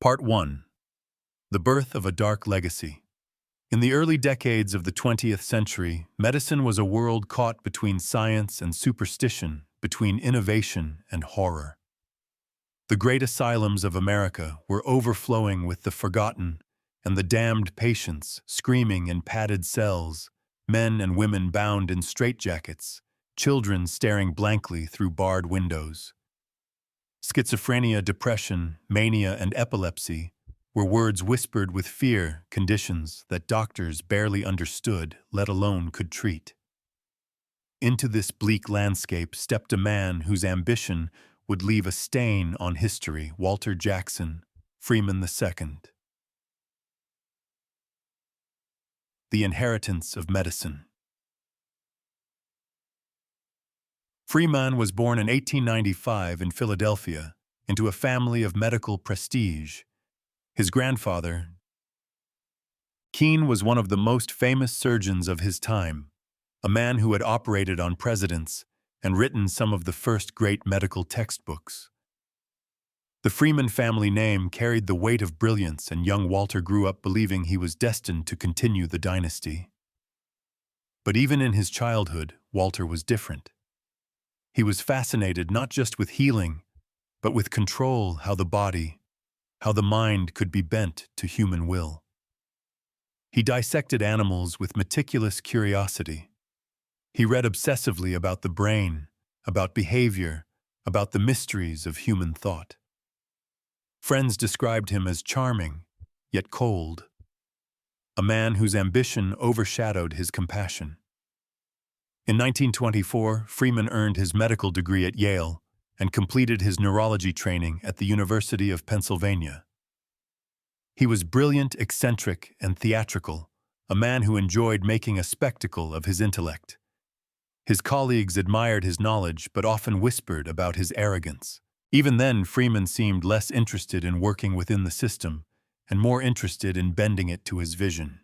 Part 1. The Birth of a Dark Legacy. In the early decades of the 20th century, medicine was a world caught between science and superstition, between innovation and horror. The great asylums of America were overflowing with the forgotten and the damned patients screaming in padded cells, men and women bound in straitjackets, children staring blankly through barred windows. Schizophrenia, depression, mania, and epilepsy were words whispered with fear, conditions that doctors barely understood, let alone could treat. Into this bleak landscape stepped a man whose ambition would leave a stain on history, Walter Jackson, Freeman II. The Inheritance of Medicine. Freeman was born in 1895 in Philadelphia into a family of medical prestige. His grandfather, Keene, was one of the most famous surgeons of his time, a man who had operated on presidents and written some of the first great medical textbooks. The Freeman family name carried the weight of brilliance, and young Walter grew up believing he was destined to continue the dynasty. But even in his childhood, Walter was different. He was fascinated not just with healing, but with control, how the mind could be bent to human will. He dissected animals with meticulous curiosity. He read obsessively about the brain, about behavior, about the mysteries of human thought. Friends described him as charming, yet cold, a man whose ambition overshadowed his compassion. In 1924, Freeman earned his medical degree at Yale and completed his neurology training at the University of Pennsylvania. He was brilliant, eccentric, and theatrical, a man who enjoyed making a spectacle of his intellect. His colleagues admired his knowledge but often whispered about his arrogance. Even then, Freeman seemed less interested in working within the system and more interested in bending it to his vision.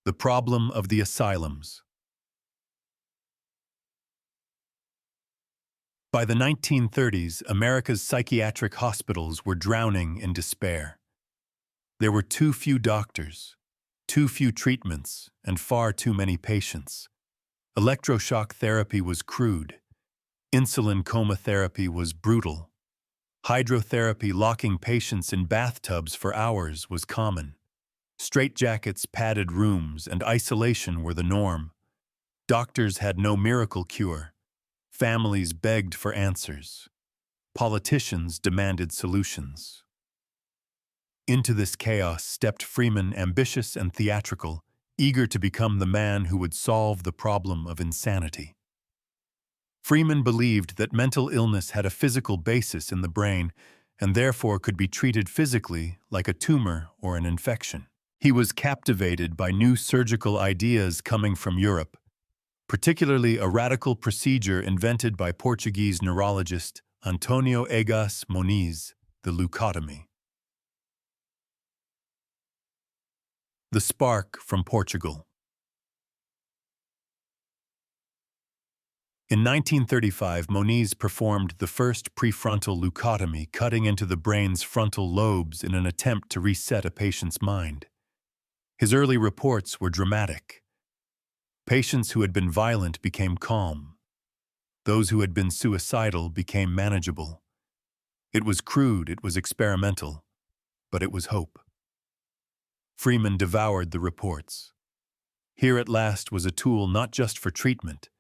The problem of the asylums. By the 1930s, America's psychiatric hospitals were drowning in despair. There were too few doctors, too few treatments, and far too many patients. Electroshock therapy was crude. Insulin coma therapy was brutal. Hydrotherapy, locking patients in bathtubs for hours, was common. Straitjackets, padded rooms, and isolation were the norm. Doctors had no miracle cure. Families begged for answers. Politicians demanded solutions. Into this chaos stepped Freeman, ambitious and theatrical, eager to become the man who would solve the problem of insanity. Freeman believed that mental illness had a physical basis in the brain and therefore could be treated physically, like a tumor or an infection. He was captivated by new surgical ideas coming from Europe, particularly a radical procedure invented by Portuguese neurologist Antonio Egas Moniz, the leucotomy. The spark from Portugal. In 1935, Moniz performed the first prefrontal leucotomy, cutting into the brain's frontal lobes in an attempt to reset a patient's mind. His early reports were dramatic. Patients who had been violent became calm. Those who had been suicidal became manageable. It was crude, it was experimental, but it was hope. Freeman devoured the reports. Here at last was a tool not just for treatment,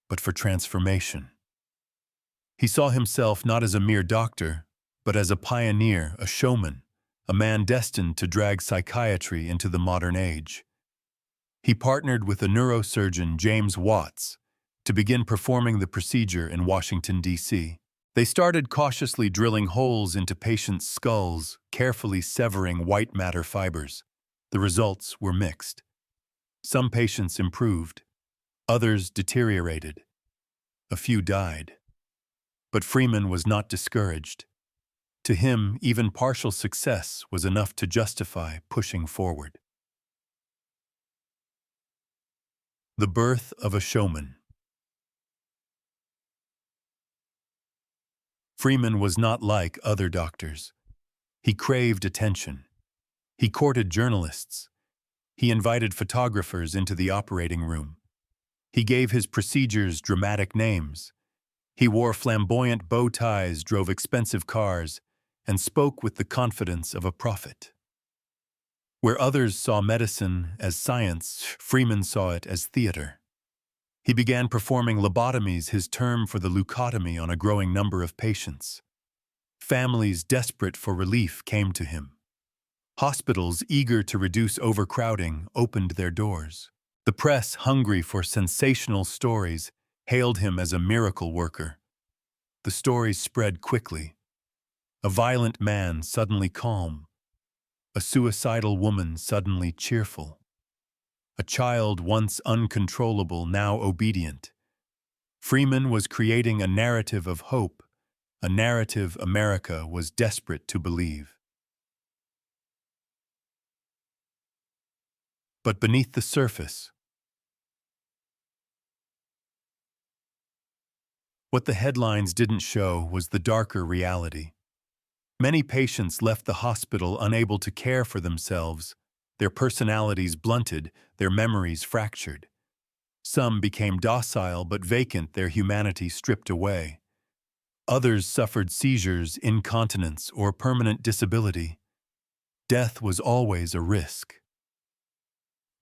but for transformation. He saw himself not as a mere doctor, but as a pioneer, a showman, a man destined to drag psychiatry into the modern age. He partnered with the neurosurgeon James Watts to begin performing the procedure in Washington, D.C. They started cautiously drilling holes into patients' skulls, carefully severing white matter fibers. The results were mixed. Some patients improved, others deteriorated. A few died. But Freeman was not discouraged. To him, even partial success was enough to justify pushing forward. The birth of a showman. Freeman was not like other doctors. He craved attention. He courted journalists. He invited photographers into the operating room. He gave his procedures dramatic names. He wore flamboyant bow ties, drove expensive cars, and spoke with the confidence of a prophet. Where others saw medicine as science, Freeman saw it as theater. He began performing lobotomies, his term for the leucotomy, on a growing number of patients. Families desperate for relief came to him. Hospitals eager to reduce overcrowding opened their doors. The press, hungry for sensational stories, hailed him as a miracle worker. The stories spread quickly. A violent man suddenly calm. A suicidal woman suddenly cheerful. A child once uncontrollable now obedient. Freeman was creating a narrative of hope, a narrative America was desperate to believe. But beneath the surface, what the headlines didn't show was the darker reality. Many patients left the hospital unable to care for themselves, their personalities blunted, their memories fractured. Some became docile but vacant, their humanity stripped away. Others suffered seizures, incontinence, or permanent disability. Death was always a risk.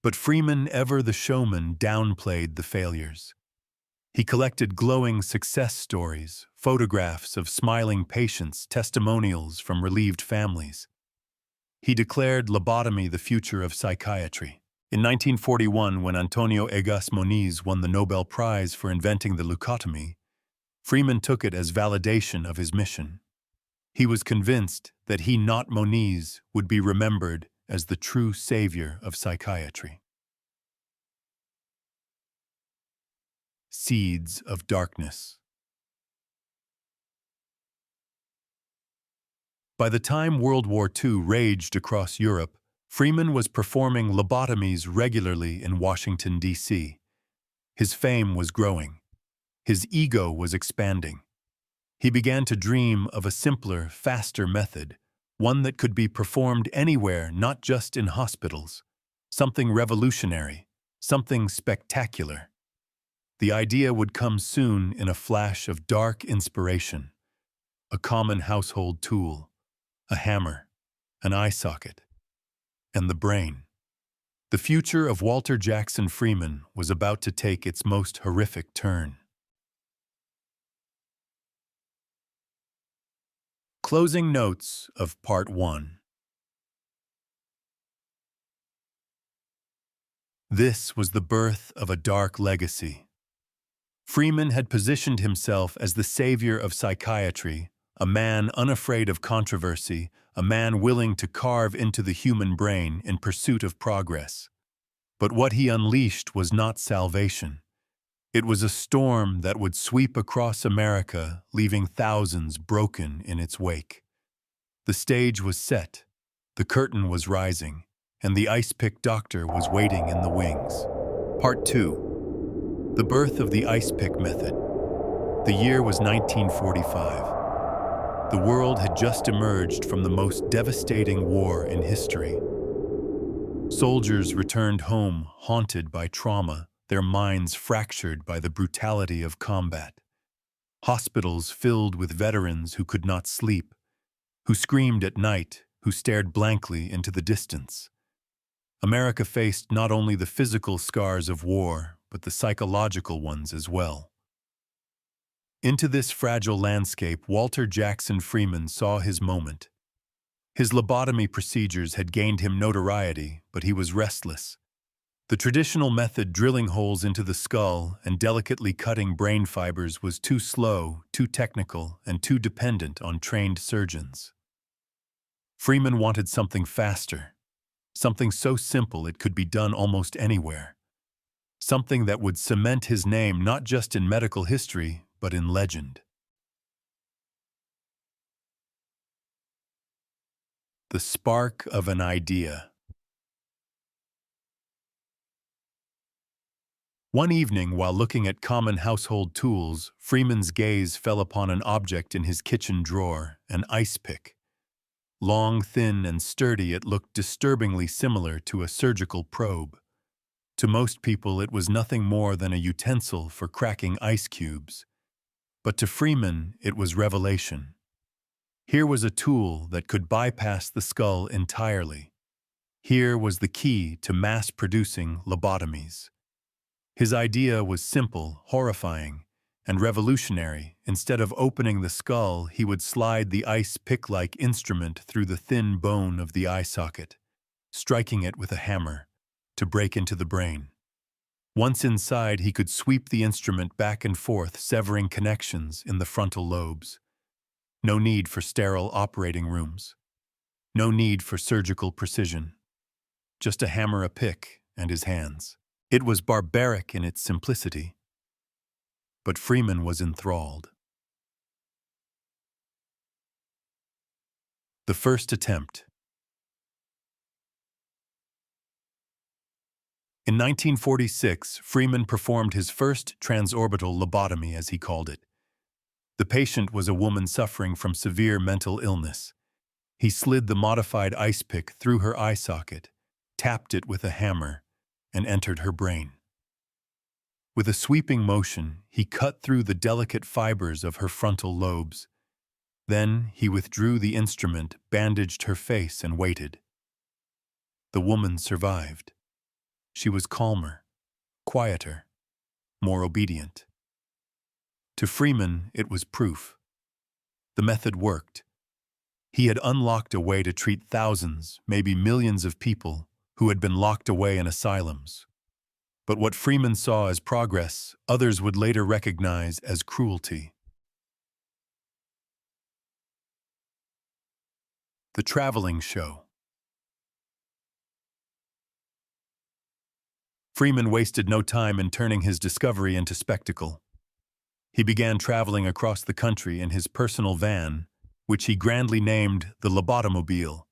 But Freeman, ever the showman, downplayed the failures. He collected glowing success stories, photographs of smiling patients, testimonials from relieved families. He declared lobotomy the future of psychiatry. In 1941, when Antonio Egas Moniz won the Nobel Prize for inventing the leucotomy, Freeman took it as validation of his mission. He was convinced that he, not Moniz, would be remembered as the true savior of psychiatry. Seeds of darkness. By the time World War II raged across Europe, Freeman was performing lobotomies regularly in Washington, D.C. His fame was growing. His ego was expanding. He began to dream of a simpler, faster method, one that could be performed anywhere, not just in hospitals. Something revolutionary, something spectacular. The idea would come soon in a flash of dark inspiration. A common household tool, a hammer, an eye socket, and the brain. The future of Walter Jackson Freeman was about to take its most horrific turn. Closing notes of Part 1. This was the birth of a dark legacy. Freeman had positioned himself as the savior of psychiatry, a man unafraid of controversy, a man willing to carve into the human brain in pursuit of progress. But what he unleashed was not salvation. It was a storm that would sweep across America, leaving thousands broken in its wake. The stage was set, the curtain was rising, and the ice-pick doctor was waiting in the wings. Part 2. The birth of the ice-pick method. The year was 1945. The world had just emerged from the most devastating war in history. Soldiers returned home haunted by trauma, their minds fractured by the brutality of combat. Hospitals filled with veterans who could not sleep, who screamed at night, who stared blankly into the distance. America faced not only the physical scars of war, but the psychological ones as well. Into this fragile landscape, Walter Jackson Freeman saw his moment. His lobotomy procedures had gained him notoriety, but he was restless. The traditional method, drilling holes into the skull and delicately cutting brain fibers, was too slow, too technical, and too dependent on trained surgeons. Freeman wanted something faster, something so simple it could be done almost anywhere. Something that would cement his name not just in medical history, but in legend. The spark of an idea. One evening, while looking at common household tools, Freeman's gaze fell upon an object in his kitchen drawer, an ice pick. Long, thin, and sturdy, it looked disturbingly similar to a surgical probe. To most people, it was nothing more than a utensil for cracking ice cubes. But to Freeman, it was revelation. Here was a tool that could bypass the skull entirely. Here was the key to mass-producing lobotomies. His idea was simple, horrifying, and revolutionary. Instead of opening the skull, he would slide the ice pick-like instrument through the thin bone of the eye socket, striking it with a hammer to break into the brain. Once inside, he could sweep the instrument back and forth, severing connections in the frontal lobes. No need for sterile operating rooms. No need for surgical precision. Just a hammer, a pick, and his hands. It was barbaric in its simplicity. But Freeman was enthralled. The first attempt. In 1946, Freeman performed his first transorbital lobotomy, as he called it. The patient was a woman suffering from severe mental illness. He slid the modified ice pick through her eye socket, tapped it with a hammer, and entered her brain. With a sweeping motion, he cut through the delicate fibers of her frontal lobes. Then he withdrew the instrument, bandaged her face, and waited. The woman survived. She was calmer, quieter, more obedient. To Freeman, it was proof. The method worked. He had unlocked a way to treat thousands, maybe millions of people who had been locked away in asylums. But what Freeman saw as progress, others would later recognize as cruelty. The traveling show. Freeman wasted no time in turning his discovery into spectacle. He began traveling across the country in his personal van, which he grandly named the Lobotomobile.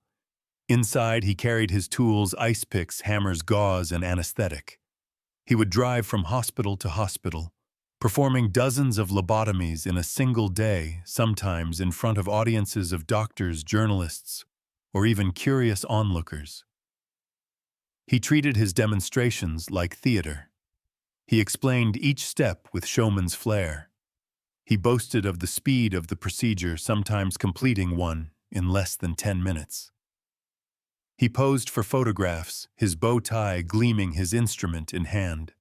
Inside, he carried his tools, ice picks, hammers, gauze, and anesthetic. He would drive from hospital to hospital, performing dozens of lobotomies in a single day, sometimes in front of audiences of doctors, journalists, or even curious onlookers. He treated his demonstrations like theater. He explained each step with showman's flair. He boasted of the speed of the procedure, sometimes completing one in less than 10 minutes. He posed for photographs, his bow tie gleaming, his instrument in hand.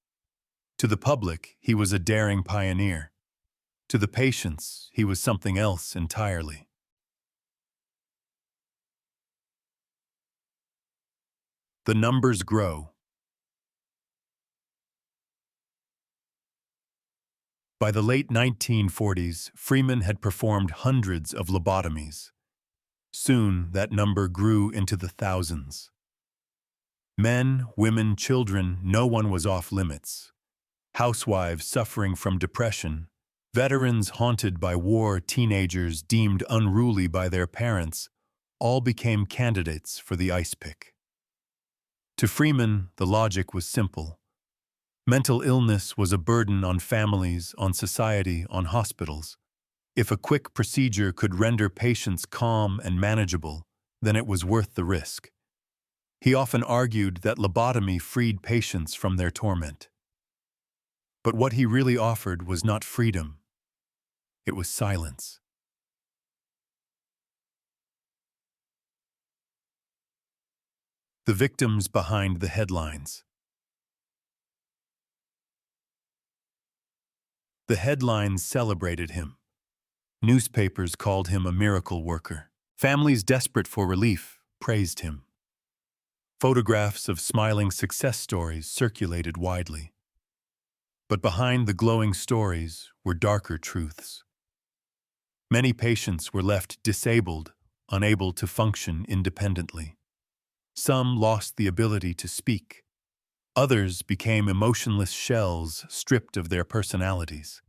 To the public, he was a daring pioneer. To the patients, he was something else entirely. The numbers grow. By the late 1940s, Freeman had performed hundreds of lobotomies. Soon, that number grew into the thousands. Men, women, children, no one was off limits. Housewives suffering from depression, veterans haunted by war, teenagers deemed unruly by their parents, all became candidates for the ice pick. To Freeman, the logic was simple. Mental illness was a burden on families, on society, on hospitals. If a quick procedure could render patients calm and manageable, then it was worth the risk. He often argued that lobotomy freed patients from their torment. But what he really offered was not freedom. It was silence. The victims behind the headlines. The headlines celebrated him. Newspapers called him a miracle worker. Families desperate for relief praised him. Photographs of smiling success stories circulated widely. But behind the glowing stories were darker truths. Many patients were left disabled, unable to function independently. Some lost the ability to speak. Others became emotionless shells stripped of their personalities.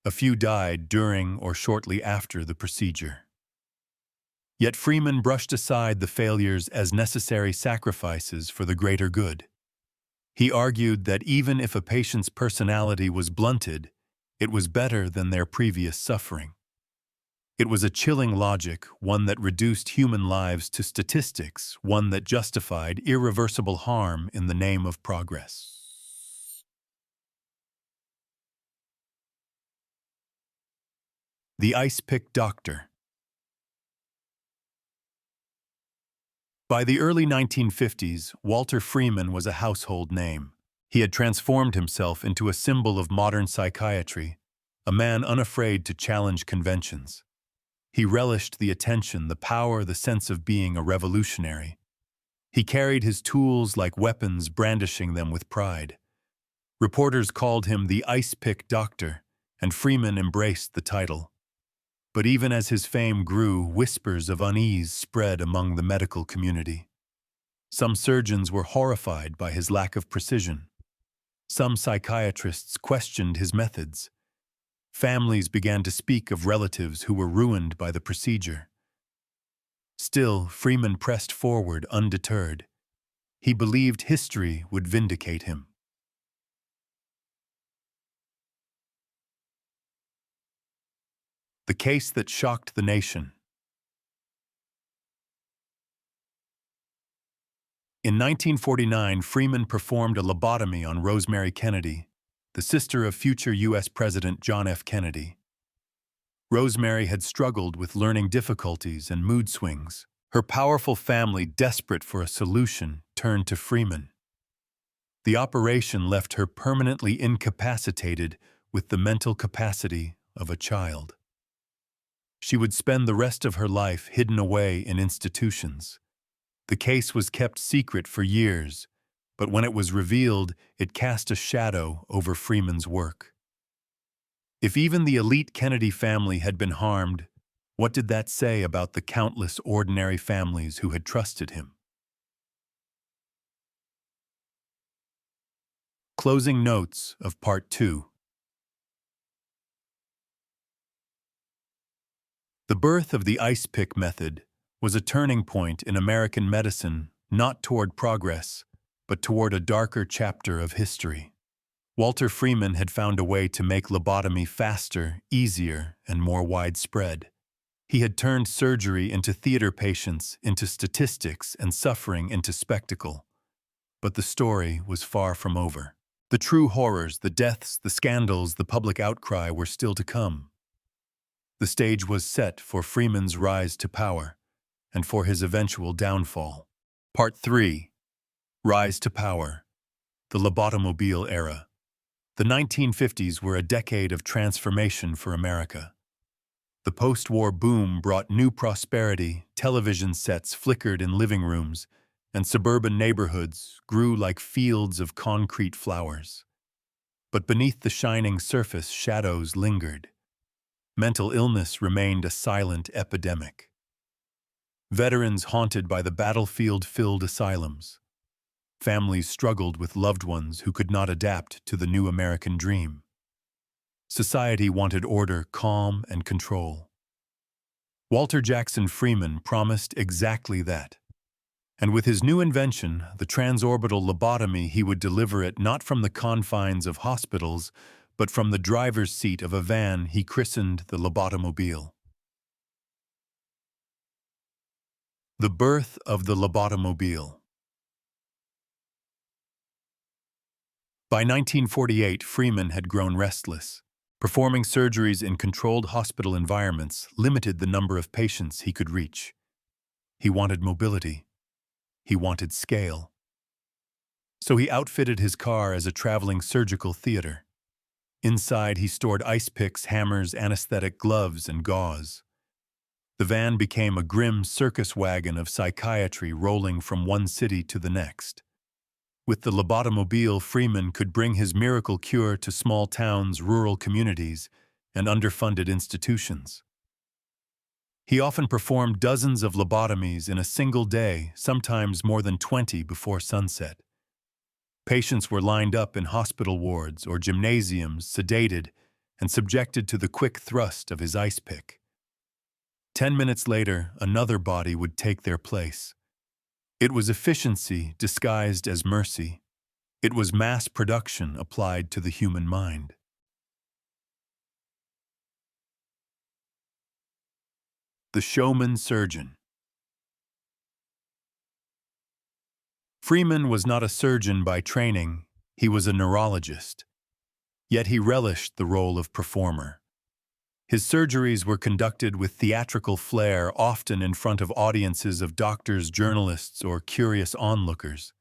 A few died during or shortly after the procedure. Yet Freeman brushed aside the failures as necessary sacrifices for the greater good. He argued that even if a patient's personality was blunted, it was better than their previous suffering. It was a chilling logic, one that reduced human lives to statistics, one that justified irreversible harm in the name of progress. The Ice-Pick Doctor. By the early 1950s, Walter Freeman was a household name. He had transformed himself into a symbol of modern psychiatry, a man unafraid to challenge conventions. He relished the attention, the power, the sense of being a revolutionary. He carried his tools like weapons, brandishing them with pride. Reporters called him the Ice-Pick Doctor, and Freeman embraced the title. But even as his fame grew, whispers of unease spread among the medical community. Some surgeons were horrified by his lack of precision. Some psychiatrists questioned his methods. Families began to speak of relatives who were ruined by the procedure. Still, Freeman pressed forward undeterred. He believed history would vindicate him. The case that shocked the nation. In 1949, Freeman performed a lobotomy on Rosemary Kennedy, the sister of future U.S. President John F. Kennedy. Rosemary had struggled with learning difficulties and mood swings. Her powerful family, desperate for a solution, turned to Freeman. The operation left her permanently incapacitated with the mental capacity of a child. She would spend the rest of her life hidden away in institutions. The case was kept secret for years, but when it was revealed, it cast a shadow over Freeman's work. If even the elite Kennedy family had been harmed, what did that say about the countless ordinary families who had trusted him? Closing notes of Part 2. The birth of the ice-pick method was a turning point in American medicine, not toward progress, but toward a darker chapter of history. Walter Freeman had found a way to make lobotomy faster, easier, and more widespread. He had turned surgery into theater patients, into statistics, and suffering into spectacle. But the story was far from over. The true horrors, the deaths, the scandals, the public outcry were still to come. The stage was set for Freeman's rise to power and for his eventual downfall. Part 3. Rise to Power. The Lobotomobile Era. The 1950s were a decade of transformation for America. The post-war boom brought new prosperity, television sets flickered in living rooms, and suburban neighborhoods grew like fields of concrete flowers. But beneath the shining surface, shadows lingered. Mental illness remained a silent epidemic. Veterans haunted by the battlefield-filled asylums. Families struggled with loved ones who could not adapt to the new American dream. Society wanted order, calm, and control. Walter Jackson Freeman promised exactly that. And with his new invention, the transorbital lobotomy, he would deliver it not from the confines of hospitals, but from the driver's seat of a van he christened the Lobotomobile. The birth of the Lobotomobile. By 1948, Freeman had grown restless. Performing surgeries in controlled hospital environments limited the number of patients he could reach. He wanted mobility. He wanted scale. So he outfitted his car as a traveling surgical theater. Inside, he stored ice picks, hammers, anesthetic gloves, and gauze. The van became a grim circus wagon of psychiatry rolling from one city to the next. With the Lobotomobile, Freeman could bring his miracle cure to small towns, rural communities, and underfunded institutions. He often performed dozens of lobotomies in a single day, sometimes more than 20 before sunset. Patients were lined up in hospital wards or gymnasiums, sedated, and subjected to the quick thrust of his ice pick. 10 minutes later, another body would take their place. It was efficiency disguised as mercy. It was mass production applied to the human mind. The showman surgeon. Freeman was not a surgeon by training, he was a neurologist. Yet he relished the role of performer. His surgeries were conducted with theatrical flair, often in front of audiences of doctors, journalists, or curious onlookers.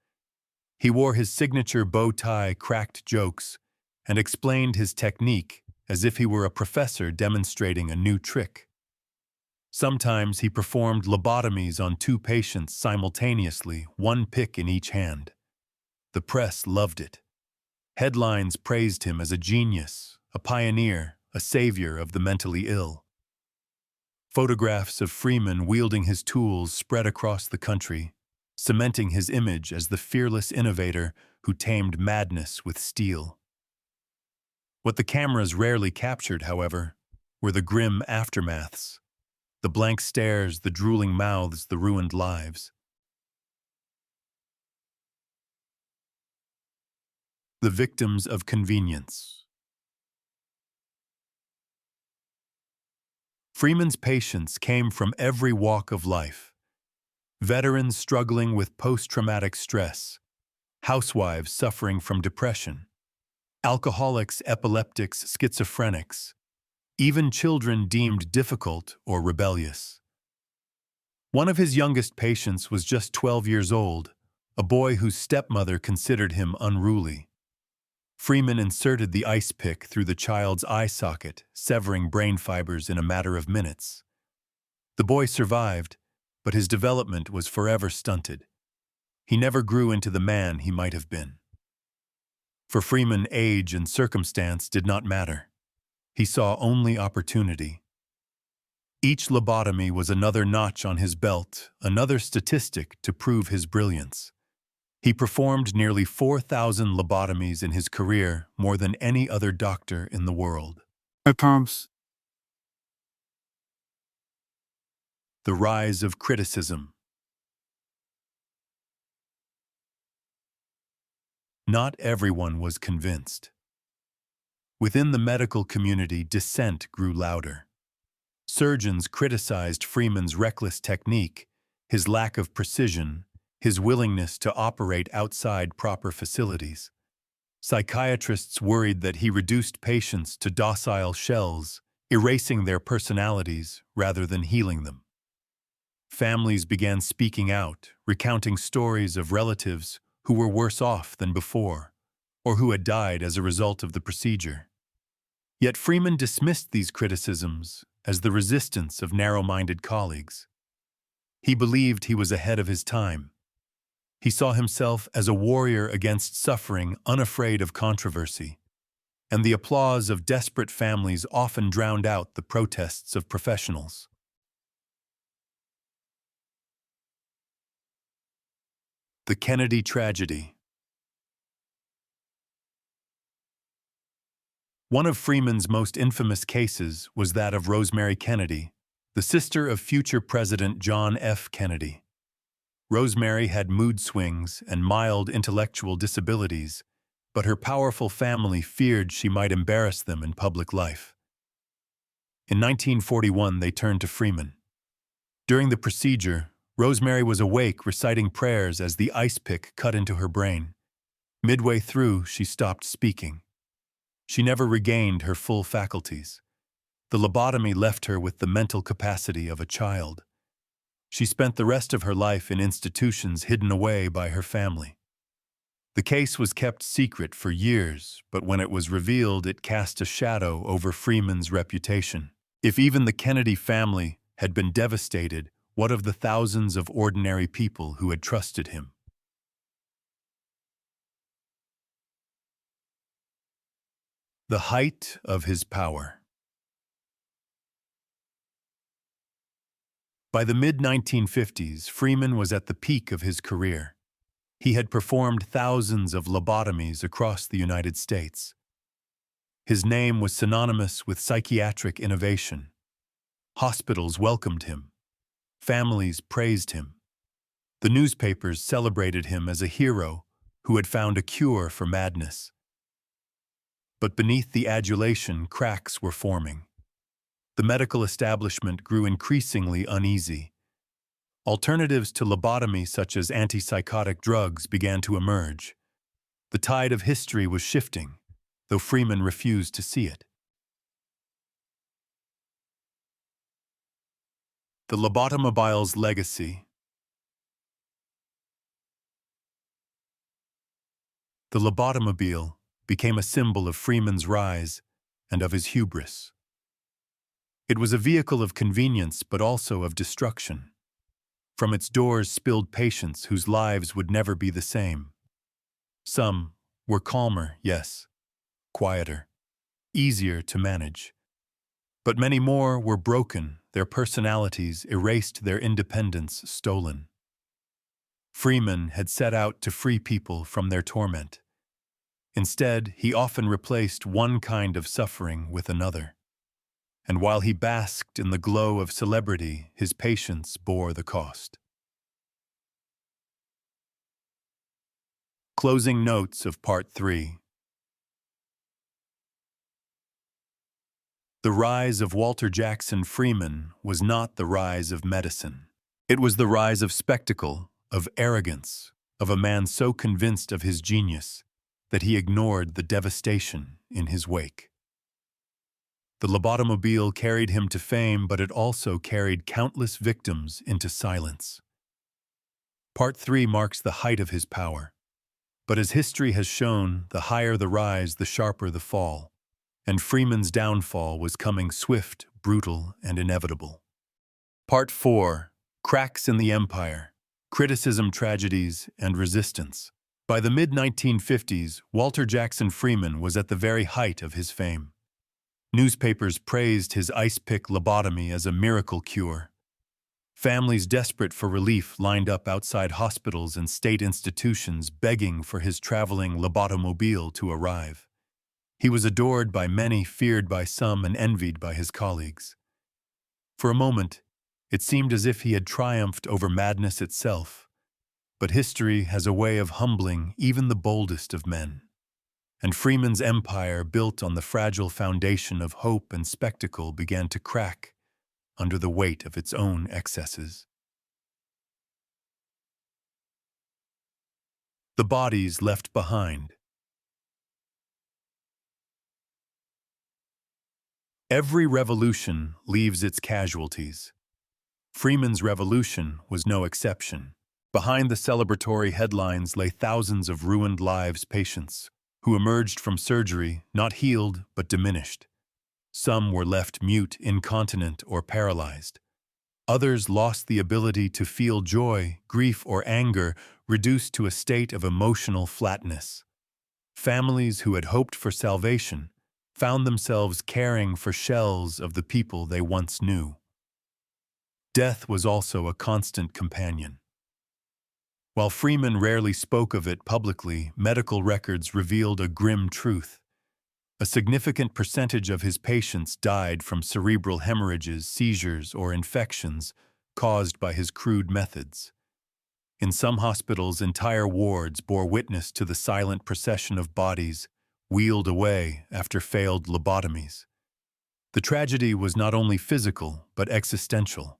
He wore his signature bow tie, cracked jokes, and explained his technique as if he were a professor demonstrating a new trick. Sometimes he performed lobotomies on 2 patients simultaneously, 1 pick in each hand. The press loved it. Headlines praised him as a genius, a pioneer, a savior of the mentally ill. Photographs of Freeman wielding his tools spread across the country, cementing his image as the fearless innovator who tamed madness with steel. What the cameras rarely captured, however, were the grim aftermaths. The blank stares, the drooling mouths, the ruined lives. The victims of convenience. Freeman's patients came from every walk of life. Veterans struggling with post-traumatic stress, housewives suffering from depression, alcoholics, epileptics, schizophrenics, even children deemed difficult or rebellious. One of his youngest patients was just 12 years old, a boy whose stepmother considered him unruly. Freeman inserted the ice pick through the child's eye socket, severing brain fibers in a matter of minutes. The boy survived, but his development was forever stunted. He never grew into the man he might have been. For Freeman, age and circumstance did not matter. He saw only opportunity. Each lobotomy was another notch on his belt, another statistic to prove his brilliance. He performed nearly 4,000 lobotomies in his career, more than any other doctor in the world. The rise of criticism. Not everyone was convinced. Within the medical community, dissent grew louder. Surgeons criticized Freeman's reckless technique, his lack of precision, his willingness to operate outside proper facilities. Psychiatrists worried that he reduced patients to docile shells, erasing their personalities rather than healing them. Families began speaking out, recounting stories of relatives who were worse off than before, or who had died as a result of the procedure. Yet Freeman dismissed these criticisms as the resistance of narrow-minded colleagues. He believed he was ahead of his time. He saw himself as a warrior against suffering, unafraid of controversy, and the applause of desperate families often drowned out the protests of professionals. The Kennedy tragedy. One of Freeman's most infamous cases was that of Rosemary Kennedy, the sister of future President John F. Kennedy. Rosemary had mood swings and mild intellectual disabilities, but her powerful family feared she might embarrass them in public life. In 1941, they turned to Freeman. During the procedure, Rosemary was awake reciting prayers as the ice pick cut into her brain. Midway through, she stopped speaking. She never regained her full faculties. The lobotomy left her with the mental capacity of a child. She spent the rest of her life in institutions hidden away by her family. The case was kept secret for years, but when it was revealed, it cast a shadow over Freeman's reputation. If even the Kennedy family had been devastated, what of the thousands of ordinary people who had trusted him? The height of his power. By the mid-1950s, Freeman was at the peak of his career. He had performed thousands of lobotomies across the United States. His name was synonymous with psychiatric innovation. Hospitals welcomed him. Families praised him. The newspapers celebrated him as a hero who had found a cure for madness. But beneath the adulation, cracks were forming. The medical establishment grew increasingly uneasy. Alternatives to lobotomy, such as antipsychotic drugs, began to emerge. The tide of history was shifting, though Freeman refused to see it. The lobotomobile's legacy. The lobotomobile became a symbol of Freeman's rise and of his hubris. It was a vehicle of convenience but also of destruction. From its doors spilled patients whose lives would never be the same. Some were calmer, yes, quieter, easier to manage. But many more were broken, their personalities erased, their independence stolen. Freeman had set out to free people from their torment. Instead, he often replaced one kind of suffering with another. And while he basked in the glow of celebrity, his patients bore the cost. Closing notes of Part 3. The rise of Walter Jackson Freeman was not the rise of medicine. It was the rise of spectacle, of arrogance, of a man so convinced of his genius that he ignored the devastation in his wake. The lobotomobile carried him to fame, but it also carried countless victims into silence. Part 3 marks the height of his power. But as history has shown, the higher the rise, the sharper the fall. And Freeman's downfall was coming swift, brutal, and inevitable. Part 4. Cracks in the Empire. Criticism, tragedies, and resistance. By the mid-1950s, Walter Jackson Freeman was at the very height of his fame. Newspapers praised his ice-pick lobotomy as a miracle cure. Families desperate for relief lined up outside hospitals and state institutions begging for his traveling lobotomobile to arrive. He was adored by many, feared by some, and envied by his colleagues. For a moment, it seemed as if he had triumphed over madness itself. But history has a way of humbling even the boldest of men. And Freeman's empire, built on the fragile foundation of hope and spectacle, began to crack under the weight of its own excesses. The bodies left behind. Every revolution leaves its casualties. Freeman's revolution was no exception. Behind the celebratory headlines lay thousands of ruined lives, patients who emerged from surgery not healed but diminished. Some were left mute, incontinent, or paralyzed. Others lost the ability to feel joy, grief, or anger, reduced to a state of emotional flatness. Families who had hoped for salvation found themselves caring for shells of the people they once knew. Death was also a constant companion. While Freeman rarely spoke of it publicly, medical records revealed a grim truth. A significant percentage of his patients died from cerebral hemorrhages, seizures, or infections caused by his crude methods. In some hospitals, entire wards bore witness to the silent procession of bodies wheeled away after failed lobotomies. The tragedy was not only physical, but existential.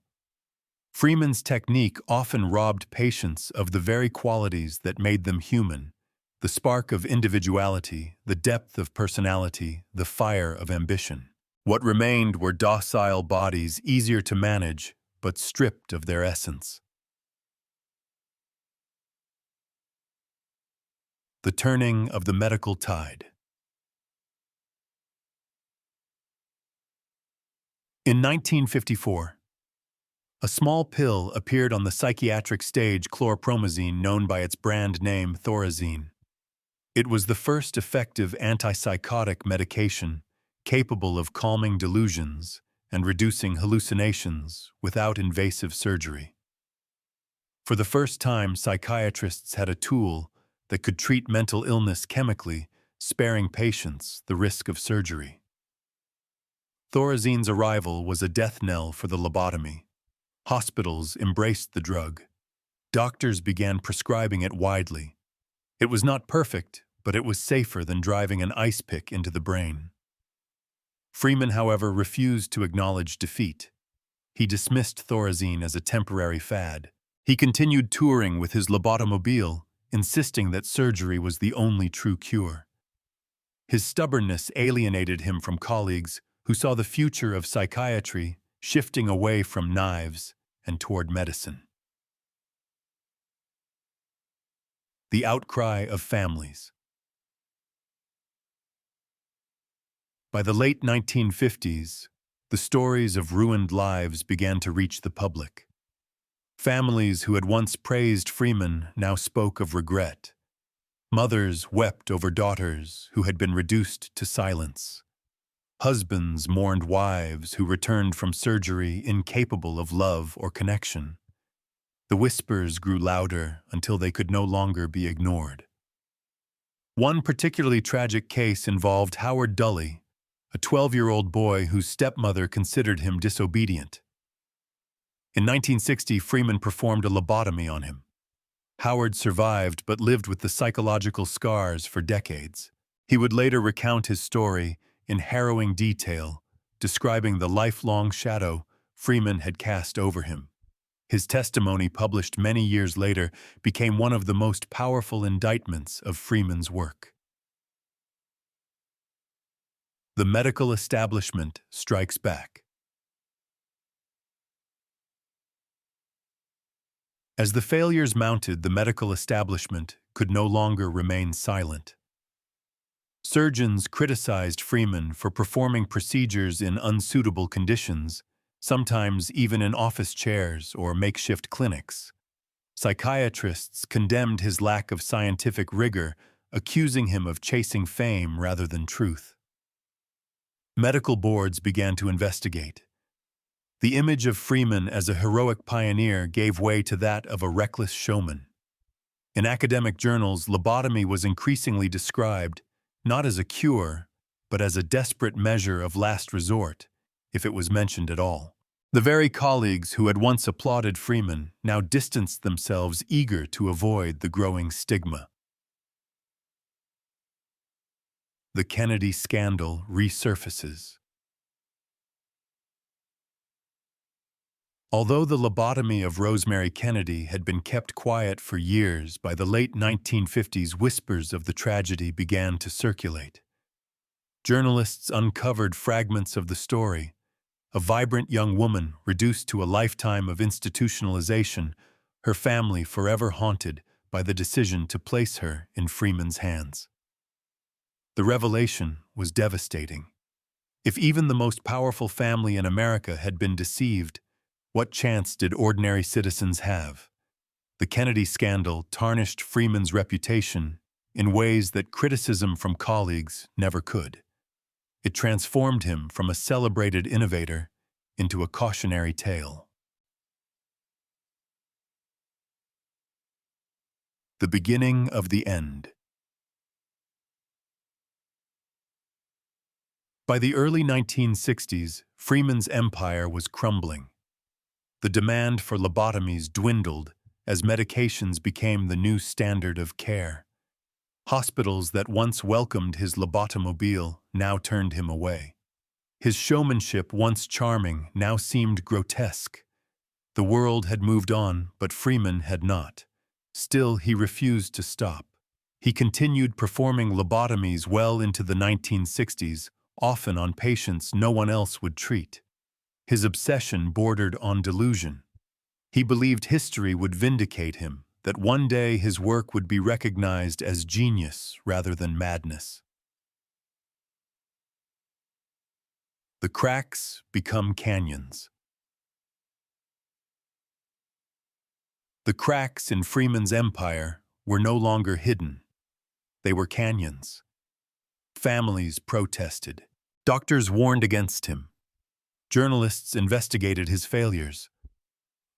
Freeman's technique often robbed patients of the very qualities that made them human: the spark of individuality, the depth of personality, the fire of ambition. What remained were docile bodies, easier to manage, but stripped of their essence. The turning of the medical tide. In 1954, a small pill appeared on the psychiatric stage, chlorpromazine, known by its brand name Thorazine. It was the first effective antipsychotic medication capable of calming delusions and reducing hallucinations without invasive surgery. For the first time, psychiatrists had a tool that could treat mental illness chemically, sparing patients the risk of surgery. Thorazine's arrival was a death knell for the lobotomy. Hospitals embraced the drug. Doctors began prescribing it widely. It was not perfect, but it was safer than driving an ice pick into the brain. Freeman, however, refused to acknowledge defeat. He dismissed Thorazine as a temporary fad. He continued touring with his lobotomobile, insisting that surgery was the only true cure. His stubbornness alienated him from colleagues who saw the future of psychiatry shifting away from knives and toward medicine. The outcry of families. By the late 1950s, the stories of ruined lives began to reach the public. Families who had once praised Freeman now spoke of regret. Mothers wept over daughters who had been reduced to silence. Husbands mourned wives who returned from surgery incapable of love or connection. The whispers grew louder until they could no longer be ignored. One particularly tragic case involved Howard Dully, a 12-year-old boy whose stepmother considered him disobedient. In 1960, Freeman performed a lobotomy on him. Howard survived but lived with the psychological scars for decades. He would later recount his story in harrowing detail, describing the lifelong shadow Freeman had cast over him. His testimony, published many years later, became one of the most powerful indictments of Freeman's work. The medical establishment strikes back. As the failures mounted, the medical establishment could no longer remain silent. Surgeons criticized Freeman for performing procedures in unsuitable conditions, sometimes even in office chairs or makeshift clinics. Psychiatrists condemned his lack of scientific rigor, accusing him of chasing fame rather than truth. Medical boards began to investigate. The image of Freeman as a heroic pioneer gave way to that of a reckless showman. In academic journals, lobotomy was increasingly described not as a cure, but as a desperate measure of last resort, if it was mentioned at all. The very colleagues who had once applauded Freeman now distanced themselves, eager to avoid the growing stigma. The Kennedy scandal resurfaces. Although the lobotomy of Rosemary Kennedy had been kept quiet for years, by the late 1950s, whispers of the tragedy began to circulate. Journalists uncovered fragments of the story. A vibrant young woman reduced to a lifetime of institutionalization, her family forever haunted by the decision to place her in Freeman's hands. The revelation was devastating. If even the most powerful family in America had been deceived, what chance did ordinary citizens have? The Kennedy scandal tarnished Freeman's reputation in ways that criticism from colleagues never could. It transformed him from a celebrated innovator into a cautionary tale. The beginning of the end. By the early 1960s, Freeman's empire was crumbling. The demand for lobotomies dwindled as medications became the new standard of care. Hospitals that once welcomed his lobotomobile now turned him away. His showmanship, once charming, now seemed grotesque. The world had moved on, but Freeman had not. Still, he refused to stop. He continued performing lobotomies well into the 1960s, often on patients no one else would treat. His obsession bordered on delusion. He believed history would vindicate him, that one day his work would be recognized as genius rather than madness. The cracks become canyons. The cracks in Freeman's empire were no longer hidden. They were canyons. Families protested. Doctors warned against him. Journalists investigated his failures.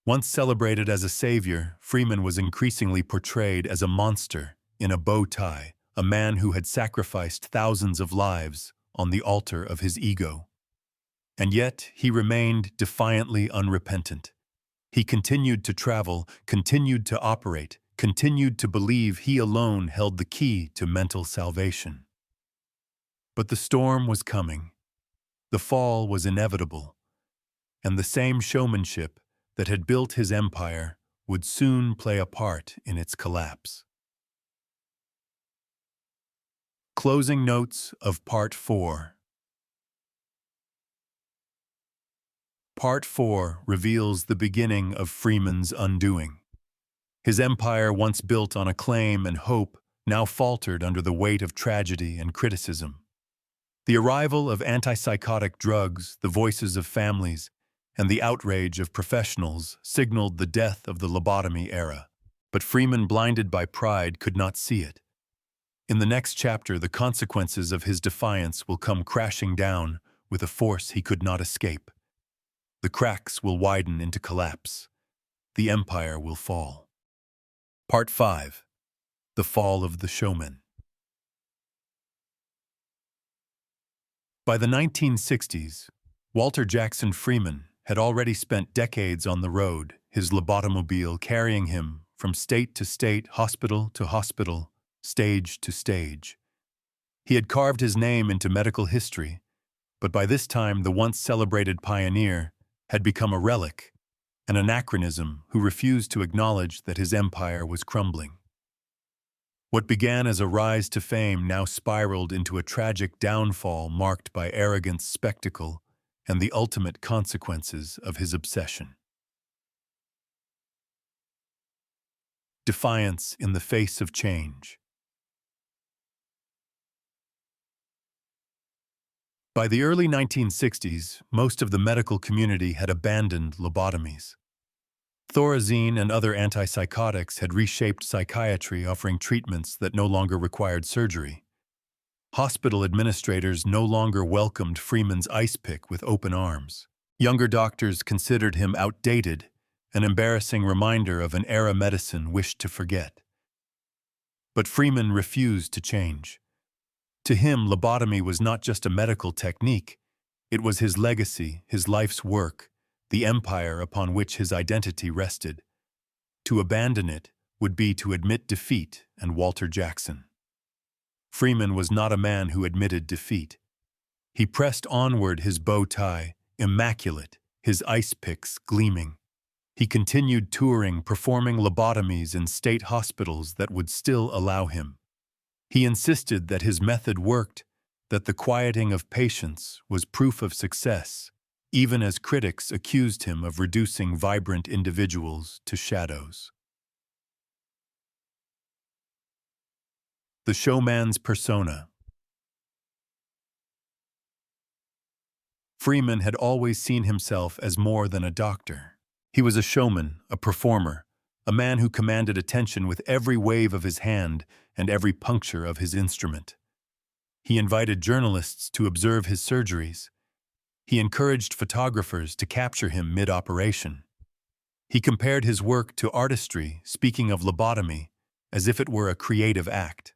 Once celebrated as a savior, Freeman was increasingly portrayed as a monster in a bow tie, a man who had sacrificed thousands of lives on the altar of his ego. And yet, he remained defiantly unrepentant. He continued to travel, continued to operate, continued to believe he alone held the key to mental salvation. But the storm was coming. The fall was inevitable, and the same showmanship that had built his empire would soon play a part in its collapse. Closing notes of Part 4. Part 4 reveals the beginning of Freeman's undoing. His empire, once built on acclaim and hope, now faltered under the weight of tragedy and criticism. The arrival of antipsychotic drugs, the voices of families, and the outrage of professionals signaled the death of the lobotomy era. But Freeman, blinded by pride, could not see it. In the next chapter, the consequences of his defiance will come crashing down with a force he could not escape. The cracks will widen into collapse. The empire will fall. Part 5. The Fall of the Showman. By the 1960s, Walter Jackson Freeman had already spent decades on the road, his lobotomobile carrying him from state to state, hospital to hospital, stage to stage. He had carved his name into medical history, but by this time the once celebrated pioneer had become a relic, an anachronism who refused to acknowledge that his empire was crumbling. What began as a rise to fame now spiraled into a tragic downfall marked by arrogant spectacle and the ultimate consequences of his obsession. Defiance in the face of change. By the early 1960s, most of the medical community had abandoned lobotomies. Thorazine and other antipsychotics had reshaped psychiatry, offering treatments that no longer required surgery. Hospital administrators no longer welcomed Freeman's ice pick with open arms. Younger doctors considered him outdated, an embarrassing reminder of an era medicine wished to forget. But Freeman refused to change. To him, lobotomy was not just a medical technique, it was his legacy, his life's work, the empire upon which his identity rested. To abandon it would be to admit defeat and Walter Jackson. Freeman was not a man who admitted defeat. He pressed onward, his bow tie immaculate, his ice picks gleaming. He continued touring, performing lobotomies in state hospitals that would still allow him. He insisted that his method worked, that the quieting of patients was proof of success, even as critics accused him of reducing vibrant individuals to shadows. The showman's persona. Freeman had always seen himself as more than a doctor. He was a showman, a performer, a man who commanded attention with every wave of his hand and every puncture of his instrument. He invited journalists to observe his surgeries. He encouraged photographers to capture him mid-operation. He compared his work to artistry, speaking of lobotomy, as if it were a creative act.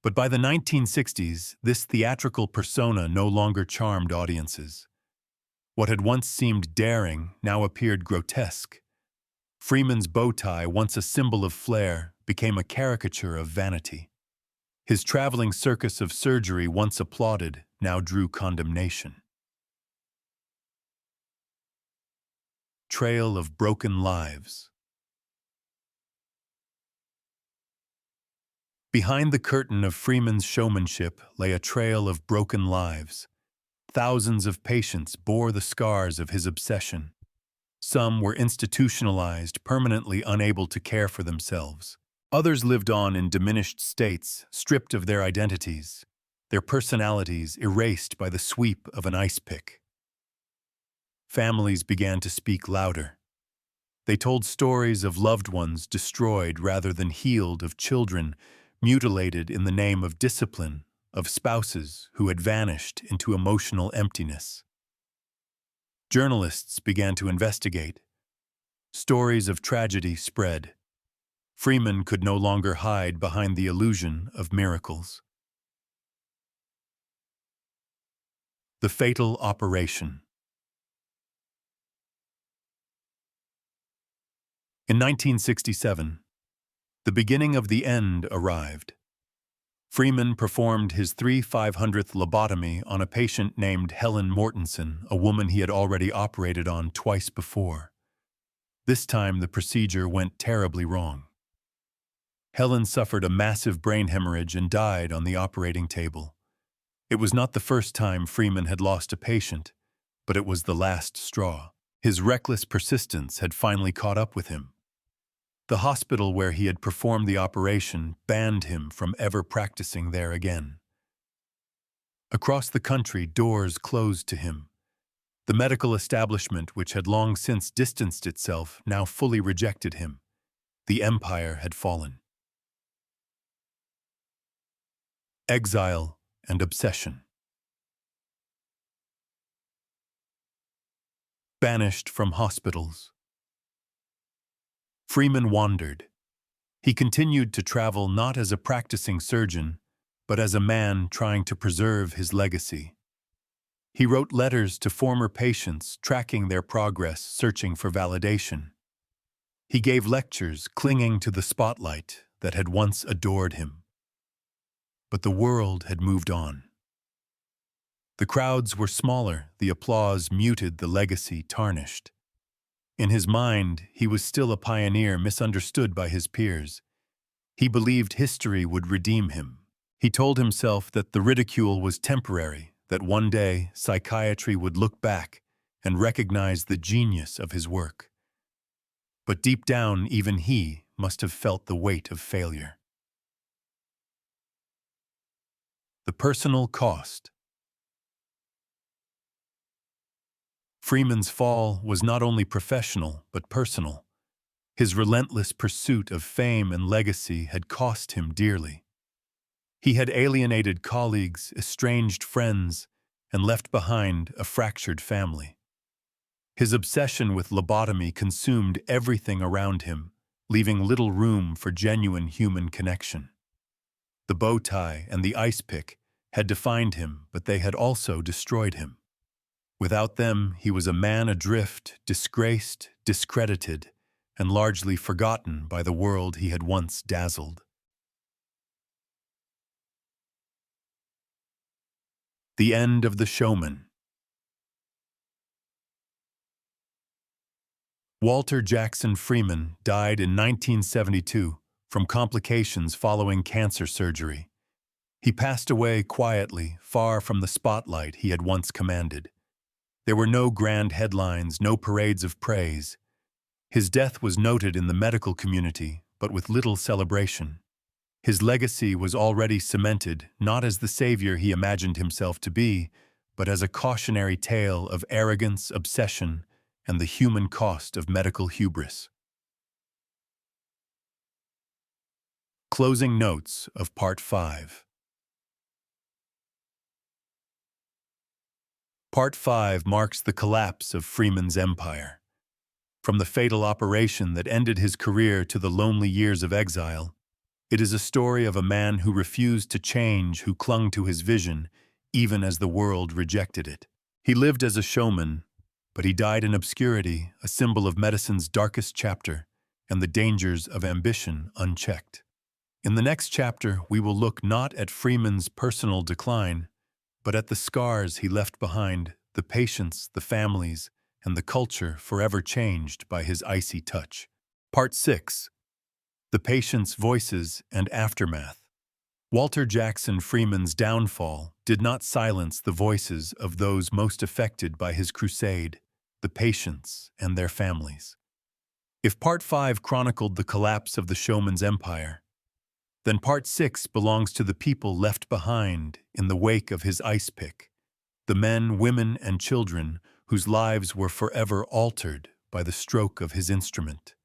But by the 1960s, this theatrical persona no longer charmed audiences. What had once seemed daring now appeared grotesque. Freeman's bow tie, once a symbol of flair, became a caricature of vanity. His traveling circus of surgery, once applauded, now drew condemnation. Trail of broken lives. Behind the curtain of Freeman's showmanship lay a trail of broken lives. Thousands of patients bore the scars of his obsession. Some were institutionalized, permanently unable to care for themselves. Others lived on in diminished states, stripped of their identities, their personalities erased by the sweep of an ice pick. Families began to speak louder. They told stories of loved ones destroyed rather than healed, of children mutilated in the name of discipline, of spouses who had vanished into emotional emptiness. Journalists began to investigate. Stories of tragedy spread. Freeman could no longer hide behind the illusion of miracles. The fatal operation. In 1967, The beginning of the end arrived. Freeman performed his 3/500th lobotomy on a patient named Helen Mortensen, a woman he had already operated on twice before. This time the procedure went terribly wrong. Helen suffered a massive brain hemorrhage and died on the operating table. It was not the first time Freeman had lost a patient, but it was the last straw. His reckless persistence had finally caught up with him. The hospital where he had performed the operation banned him from ever practicing there again. Across the country, doors closed to him. The medical establishment, which had long since distanced itself, now fully rejected him. The empire had fallen. Exile and obsession. Banished from hospitals. Freeman wandered. He continued to travel not as a practicing surgeon, but as a man trying to preserve his legacy. He wrote letters to former patients, tracking their progress, searching for validation. He gave lectures, clinging to the spotlight that had once adored him. But the world had moved on. The crowds were smaller, the applause muted, the legacy tarnished. In his mind, he was still a pioneer, misunderstood by his peers. He believed history would redeem him. He told himself that the ridicule was temporary, that one day psychiatry would look back and recognize the genius of his work. But deep down, even he must have felt the weight of failure. The personal cost. Freeman's fall was not only professional, but personal. His relentless pursuit of fame and legacy had cost him dearly. He had alienated colleagues, estranged friends, and left behind a fractured family. His obsession with lobotomy consumed everything around him, leaving little room for genuine human connection. The bow tie and the ice pick had defined him, but they had also destroyed him. Without them, he was a man adrift, disgraced, discredited, and largely forgotten by the world he had once dazzled. The end of the showman. Walter Jackson Freeman died in 1972 from complications following cancer surgery. He passed away quietly, far from the spotlight he had once commanded. There were no grand headlines, no parades of praise. His death was noted in the medical community, but with little celebration. His legacy was already cemented, not as the savior he imagined himself to be, but as a cautionary tale of arrogance, obsession, and the human cost of medical hubris. Closing notes of Part 5. Part 5 marks the collapse of Freeman's empire. From the fatal operation that ended his career to the lonely years of exile, it is a story of a man who refused to change, who clung to his vision, even as the world rejected it. He lived as a showman, but he died in obscurity, a symbol of medicine's darkest chapter and the dangers of ambition unchecked. In the next chapter, we will look not at Freeman's personal decline, but at the scars he left behind, the patients, the families, and the culture forever changed by his icy touch. Part 6. The Patients' Voices and Aftermath. Walter Jackson Freeman's downfall did not silence the voices of those most affected by his crusade, the patients and their families. If Part 5 chronicled the collapse of the showman's empire, then Part 6 belongs to the people left behind in the wake of his ice pick, the men, women, and children whose lives were forever altered by the stroke of his instrument.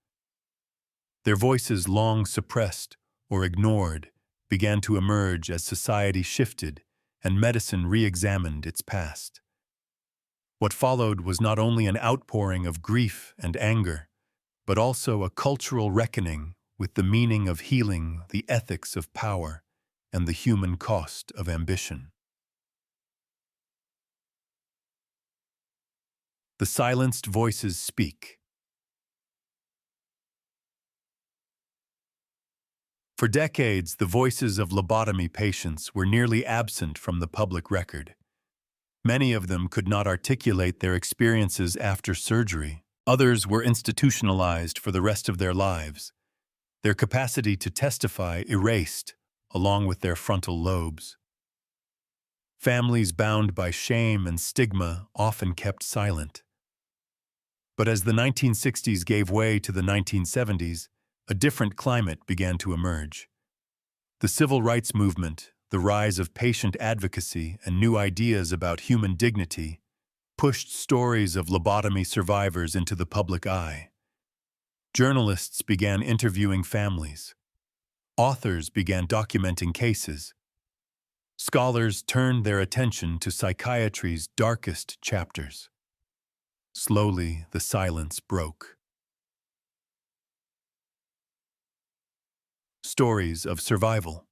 Their voices, long suppressed or ignored, began to emerge as society shifted and medicine re-examined its past. What followed was not only an outpouring of grief and anger, but also a cultural reckoning with the meaning of healing, the ethics of power, and the human cost of ambition. The silenced voices speak. For decades, the voices of lobotomy patients were nearly absent from the public record. Many of them could not articulate their experiences after surgery. Others were institutionalized for the rest of their lives, their capacity to testify erased, along with their frontal lobes. Families bound by shame and stigma often kept silent. But as the 1960s gave way to the 1970s, a different climate began to emerge. The civil rights movement, the rise of patient advocacy, and new ideas about human dignity pushed stories of lobotomy survivors into the public eye. Journalists began interviewing families. Authors began documenting cases. Scholars turned their attention to psychiatry's darkest chapters. Slowly, the silence broke. Stories of survival.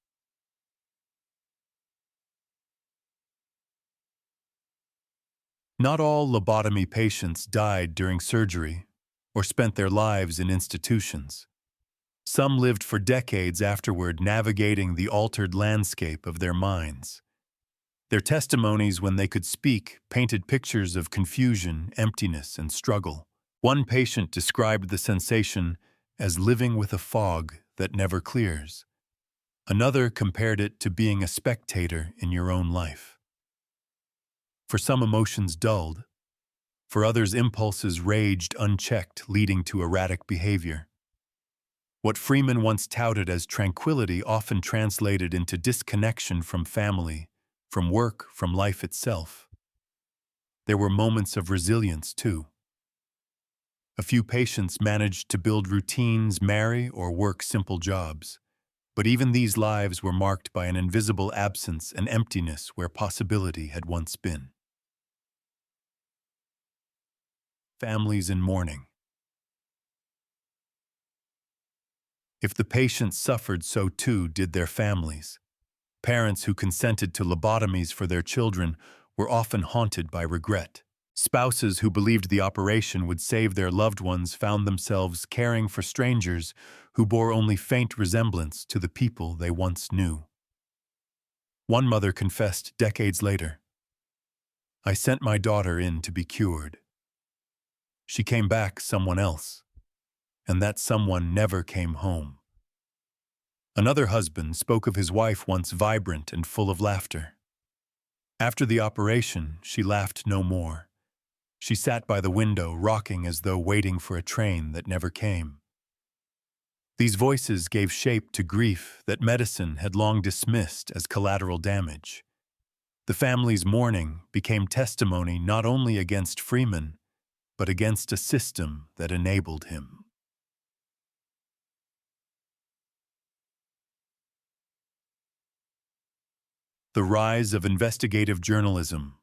Not all lobotomy patients died during surgery or spent their lives in institutions. Some lived for decades afterward, navigating the altered landscape of their minds. Their testimonies, when they could speak, painted pictures of confusion, emptiness, and struggle. One patient described the sensation as living with a fog that never clears. Another compared it to being a spectator in your own life. For some, emotions dulled. For others, impulses raged unchecked, leading to erratic behavior. What Freeman once touted as tranquility often translated into disconnection from family, from work, from life itself. There were moments of resilience, too. A few patients managed to build routines, marry, or work simple jobs. But even these lives were marked by an invisible absence and emptiness where possibility had once been. Families in mourning. If the patients suffered, so too did their families. Parents who consented to lobotomies for their children were often haunted by regret. Spouses who believed the operation would save their loved ones found themselves caring for strangers who bore only faint resemblance to the people they once knew. One mother confessed decades later, "I sent my daughter in to be cured. She came back someone else, and that someone never came home." Another husband spoke of his wife once vibrant and full of laughter. After the operation, she laughed no more. She sat by the window, rocking as though waiting for a train that never came. These voices gave shape to grief that medicine had long dismissed as collateral damage. The family's mourning became testimony not only against Freeman, but against a system that enabled him. The rise of investigative journalism.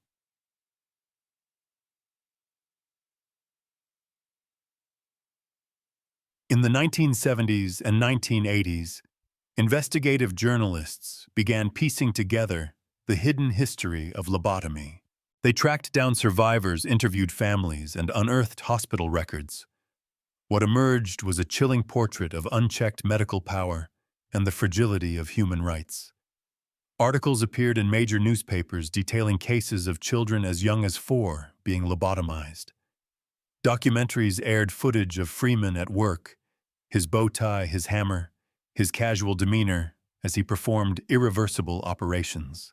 In the 1970s and 1980s, investigative journalists began piecing together the hidden history of lobotomy. They tracked down survivors, interviewed families, and unearthed hospital records. What emerged was a chilling portrait of unchecked medical power and the fragility of human rights. Articles appeared in major newspapers detailing cases of children as young as 4 being lobotomized. Documentaries aired footage of Freeman at work, his bow tie, his hammer, his casual demeanor as he performed irreversible operations.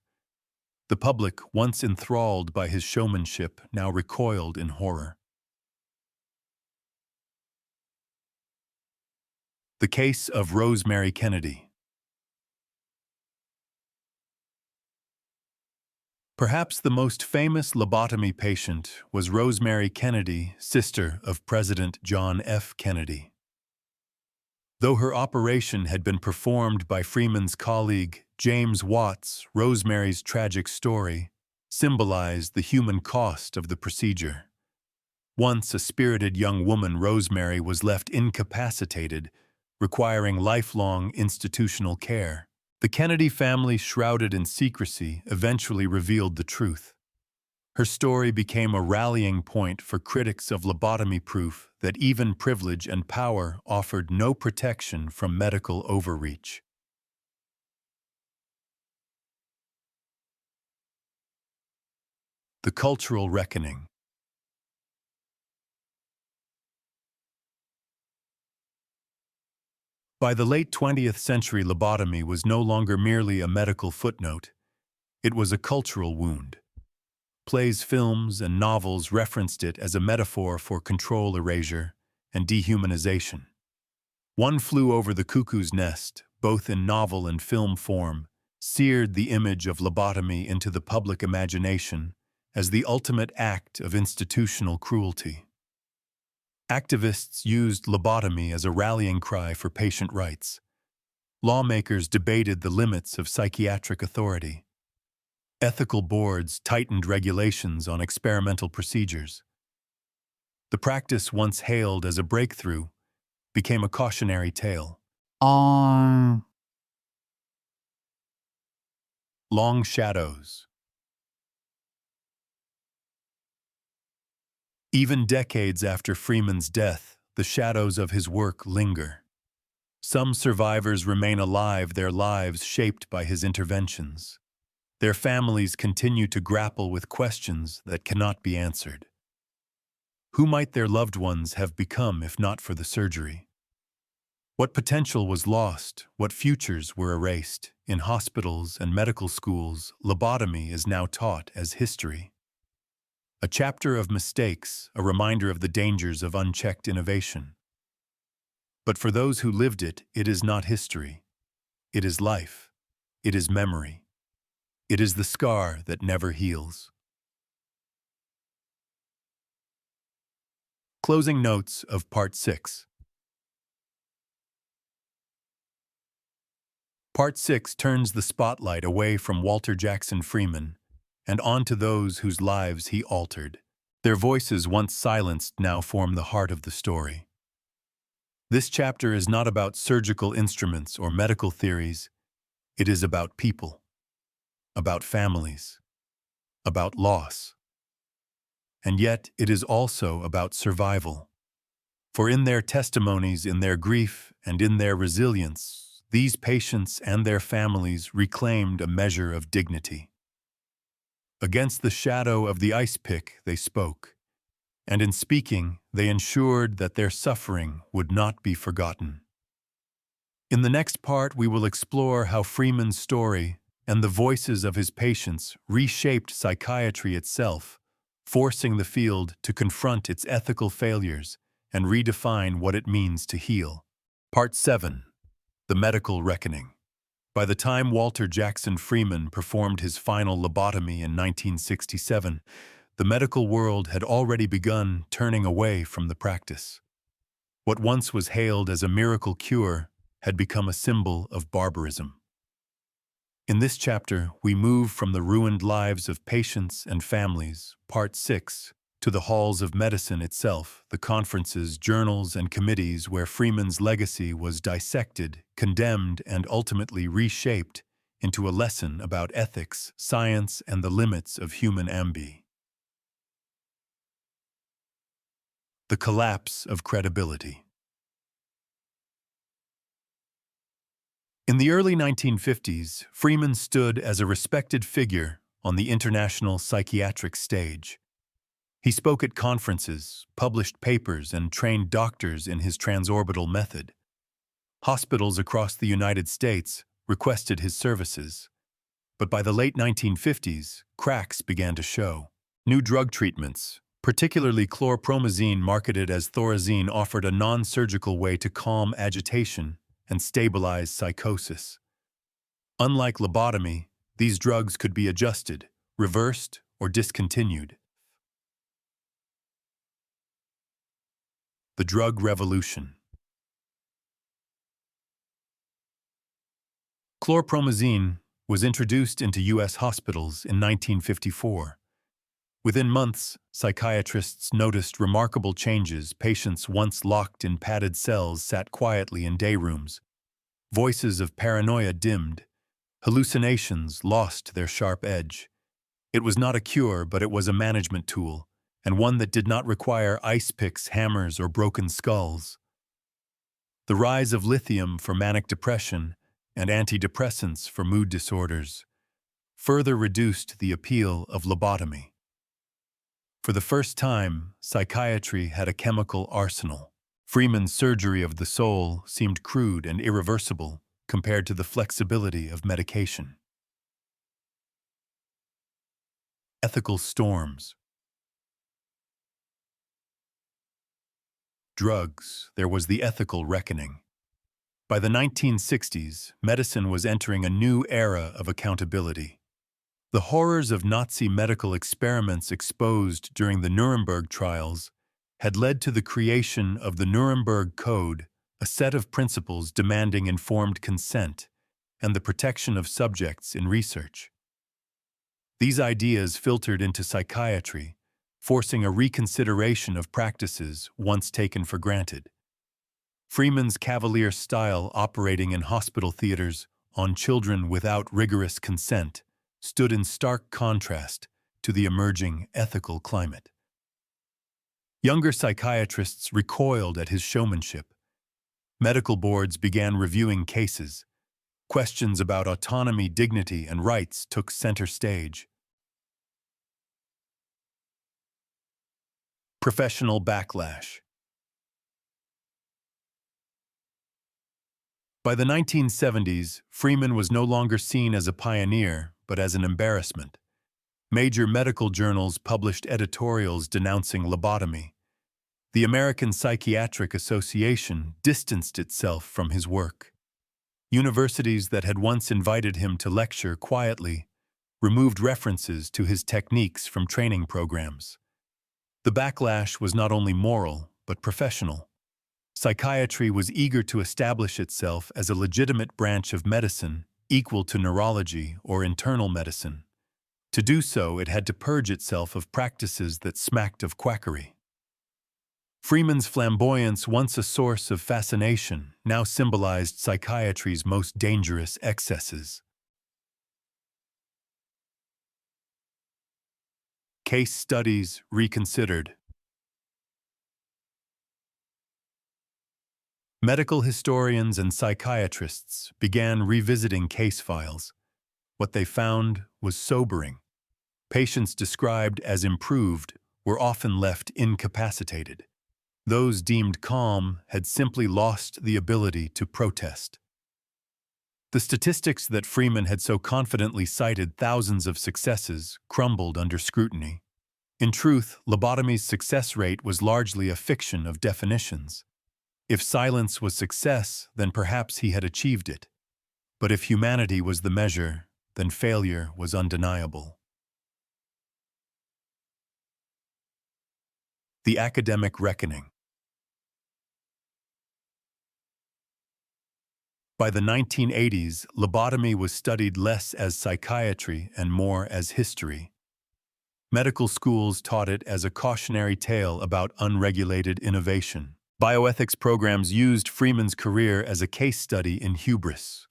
The public, once enthralled by his showmanship, now recoiled in horror. The case of Rosemary Kennedy. Perhaps the most famous lobotomy patient was Rosemary Kennedy, sister of President John F. Kennedy. Though her operation had been performed by Freeman's colleague James Watts, Rosemary's tragic story symbolized the human cost of the procedure. Once a spirited young woman, Rosemary was left incapacitated, requiring lifelong institutional care. The Kennedy family, shrouded in secrecy, eventually revealed the truth. Her story became a rallying point for critics of lobotomy, proof that even privilege and power offered no protection from medical overreach. The cultural reckoning. By the late 20th century, lobotomy was no longer merely a medical footnote. It was a cultural wound. Plays, films, and novels referenced it as a metaphor for control erasure and dehumanization. One Flew Over the Cuckoo's Nest, both in novel and film form, seared the image of lobotomy into the public imagination as the ultimate act of institutional cruelty. Activists used lobotomy as a rallying cry for patient rights. Lawmakers debated the limits of psychiatric authority. Ethical boards tightened regulations on experimental procedures. The practice, once hailed as a breakthrough, became a cautionary tale. Long shadows. Even decades after Freeman's death, the shadows of his work linger. Some survivors remain alive, their lives shaped by his interventions. Their families continue to grapple with questions that cannot be answered. Who might their loved ones have become if not for the surgery? What potential was lost? What futures were erased? In hospitals and medical schools, lobotomy is now taught as history. A chapter of mistakes, a reminder of the dangers of unchecked innovation. But for those who lived it, it is not history. It is life. It is memory. It is the scar that never heals. Closing notes of Part 6. Part 6 turns the spotlight away from Walter Jackson Freeman and onto those whose lives he altered. Their voices, once silenced, now form the heart of the story. This chapter is not about surgical instruments or medical theories. It is about people, about families, about loss. And yet, it is also about survival. For in their testimonies, in their grief, and in their resilience, these patients and their families reclaimed a measure of dignity. Against the shadow of the ice pick, they spoke, and in speaking, they ensured that their suffering would not be forgotten. In the next part, we will explore how Freeman's story and the voices of his patients reshaped psychiatry itself, forcing the field to confront its ethical failures and redefine what it means to heal. Part 7. The Medical Reckoning. By the time Walter Jackson Freeman performed his final lobotomy in 1967, the medical world had already begun turning away from the practice. What once was hailed as a miracle cure had become a symbol of barbarism. In this chapter, we move from the ruined lives of patients and families, Part 6, to the halls of medicine itself, the conferences, journals, and committees where Freeman's legacy was dissected, condemned, and ultimately reshaped into a lesson about ethics, science, and the limits of human ambi. The collapse of credibility. In the early 1950s, Freeman stood as a respected figure on the international psychiatric stage. He spoke at conferences, published papers, and trained doctors in his transorbital method. Hospitals across the United States requested his services. But by the late 1950s, cracks began to show. New drug treatments, particularly chlorpromazine marketed as Thorazine, offered a non-surgical way to calm agitation and stabilize psychosis. Unlike lobotomy, these drugs could be adjusted, reversed, or discontinued. The drug revolution. Chlorpromazine was introduced into U.S. hospitals in 1954. Within months, psychiatrists noticed remarkable changes. Patients once locked in padded cells sat quietly in day rooms. Voices of paranoia dimmed. Hallucinations lost their sharp edge. It was not a cure, but it was a management tool, and one that did not require ice picks, hammers, or broken skulls. The rise of lithium for manic depression and antidepressants for mood disorders further reduced the appeal of lobotomy. For the first time, psychiatry had a chemical arsenal. Freeman's surgery of the soul seemed crude and irreversible compared to the flexibility of medication. Ethical storms. Drugs, there was the ethical reckoning. By the 1960s, medicine was entering a new era of accountability. The horrors of Nazi medical experiments exposed during the Nuremberg trials had led to the creation of the Nuremberg Code, a set of principles demanding informed consent and the protection of subjects in research. These ideas filtered into psychiatry, forcing a reconsideration of practices once taken for granted. Freeman's cavalier style operating in hospital theaters on children without rigorous consent stood in stark contrast to the emerging ethical climate. Younger psychiatrists recoiled at his showmanship. Medical boards began reviewing cases. Questions about autonomy, dignity, and rights took center stage. Professional backlash. By the 1970s, Freeman was no longer seen as a pioneer, but as an embarrassment. Major medical journals published editorials denouncing lobotomy. The American Psychiatric Association distanced itself from his work. Universities that had once invited him to lecture quietly removed references to his techniques from training programs. The backlash was not only moral, but professional. Psychiatry was eager to establish itself as a legitimate branch of medicine equal to neurology or internal medicine. To do so, it had to purge itself of practices that smacked of quackery. Freeman's flamboyance, once a source of fascination, now symbolized psychiatry's most dangerous excesses. Case studies reconsidered. Medical historians and psychiatrists began revisiting case files. What they found was sobering. Patients described as improved were often left incapacitated. Those deemed calm had simply lost the ability to protest. The statistics that Freeman had so confidently cited, thousands of successes, crumbled under scrutiny. In truth, lobotomy's success rate was largely a fiction of definitions. If silence was success, then perhaps he had achieved it. But if humanity was the measure, then failure was undeniable. The academic reckoning. By the 1980s, lobotomy was studied less as psychiatry and more as history. Medical schools taught it as a cautionary tale about unregulated innovation. Bioethics programs used Freeman's career as a case study in hubris.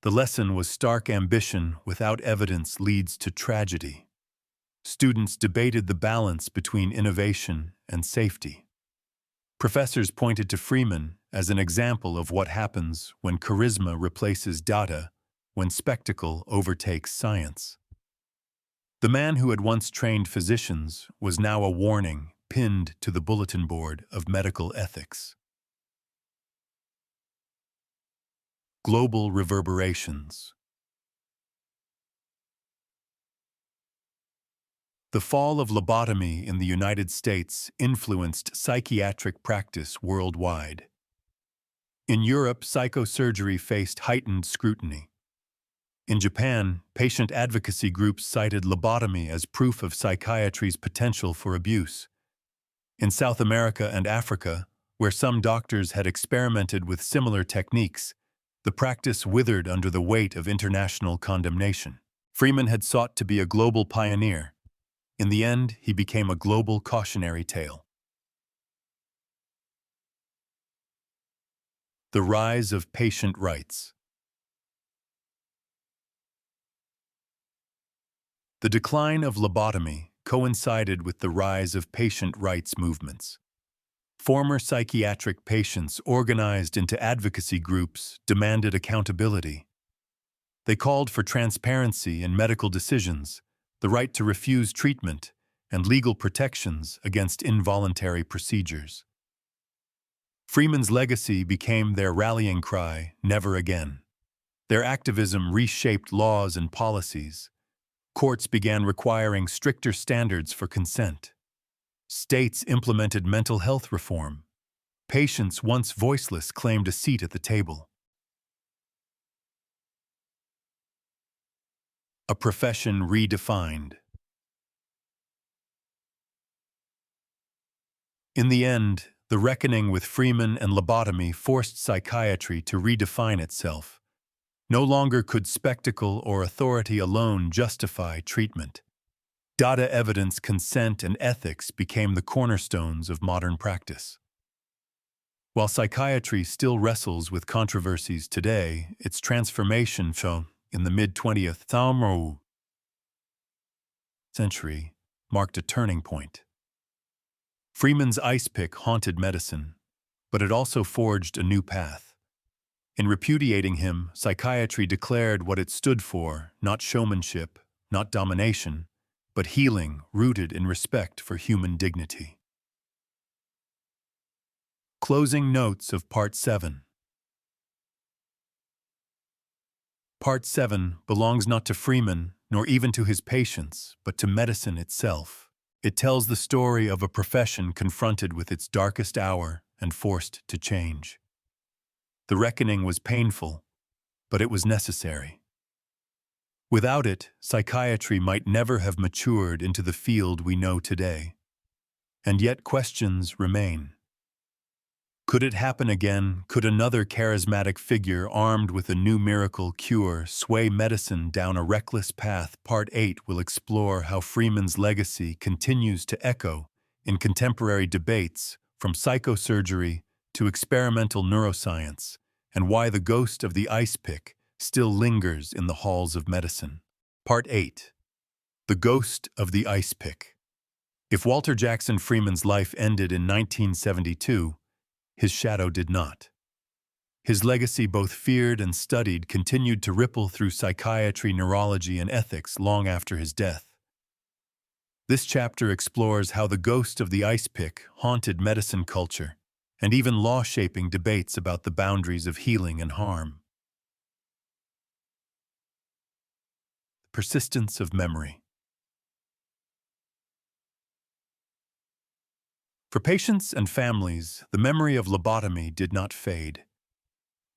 The lesson was stark ambition without evidence leads to tragedy. Students debated the balance between innovation and safety. Professors pointed to Freeman as an example of what happens when charisma replaces data, when spectacle overtakes science. The man who had once trained physicians was now a warning pinned to the bulletin board of medical ethics. Global reverberations. The fall of lobotomy in the United States influenced psychiatric practice worldwide. In Europe, psychosurgery faced heightened scrutiny. In Japan, patient advocacy groups cited lobotomy as proof of psychiatry's potential for abuse. In South America and Africa, where some doctors had experimented with similar techniques, the practice withered under the weight of international condemnation. Freeman had sought to be a global pioneer. In the end, he became a global cautionary tale. The rise of patient rights. The decline of lobotomy coincided with the rise of patient rights movements. Former psychiatric patients organized into advocacy groups demanded accountability. They called for transparency in medical decisions, the right to refuse treatment, and legal protections against involuntary procedures. Freeman's legacy became their rallying cry, "Never again." Their activism reshaped laws and policies. Courts began requiring stricter standards for consent. States implemented mental health reform. Patients once voiceless claimed a seat at the table. A profession redefined. In the end, the reckoning with Freeman and lobotomy forced psychiatry to redefine itself. No longer could spectacle or authority alone justify treatment. Data evidence, consent, and ethics became the cornerstones of modern practice. While psychiatry still wrestles with controversies today, its transformation in the mid-20th century marked a turning point. Freeman's ice pick haunted medicine, but it also forged a new path. In repudiating him, psychiatry declared what it stood for: not showmanship, not domination, but healing rooted in respect for human dignity. Closing notes of Part 7. Part 7 belongs not to Freeman, nor even to his patients, but to medicine itself. It tells the story of a profession confronted with its darkest hour and forced to change. The reckoning was painful, but it was necessary. Without it, psychiatry might never have matured into the field we know today. And yet questions remain. Could it happen again? Could another charismatic figure armed with a new miracle cure sway medicine down a reckless path? Part 8 will explore how Freeman's legacy continues to echo in contemporary debates, from psychosurgery to experimental neuroscience, and why the ghost of the ice pick still lingers in the halls of medicine. Part 8. The Ghost of the Ice Pick. If Walter Jackson Freeman's life ended in 1972, his shadow did not. His legacy, both feared and studied, continued to ripple through psychiatry, neurology, and ethics long after his death. This chapter explores how the ghost of the ice pick haunted medicine culture, and even law-shaping debates about the boundaries of healing and harm. Persistence of memory. For patients and families, the memory of lobotomy did not fade.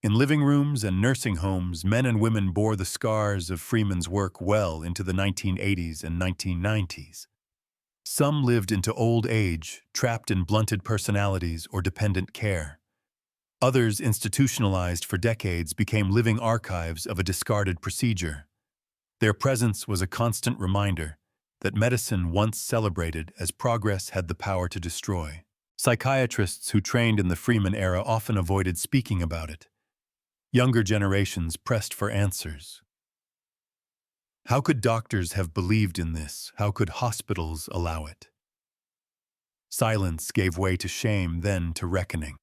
In living rooms and nursing homes, men and women bore the scars of Freeman's work well into the 1980s and 1990s. Some lived into old age, trapped in blunted personalities or dependent care. Others, institutionalized for decades, became living archives of a discarded procedure. Their presence was a constant reminder that medicine, once celebrated as progress, had the power to destroy. Psychiatrists who trained in the Freeman era often avoided speaking about it. Younger generations pressed for answers. How could doctors have believed in this? How could hospitals allow it? Silence gave way to shame, then to reckoning.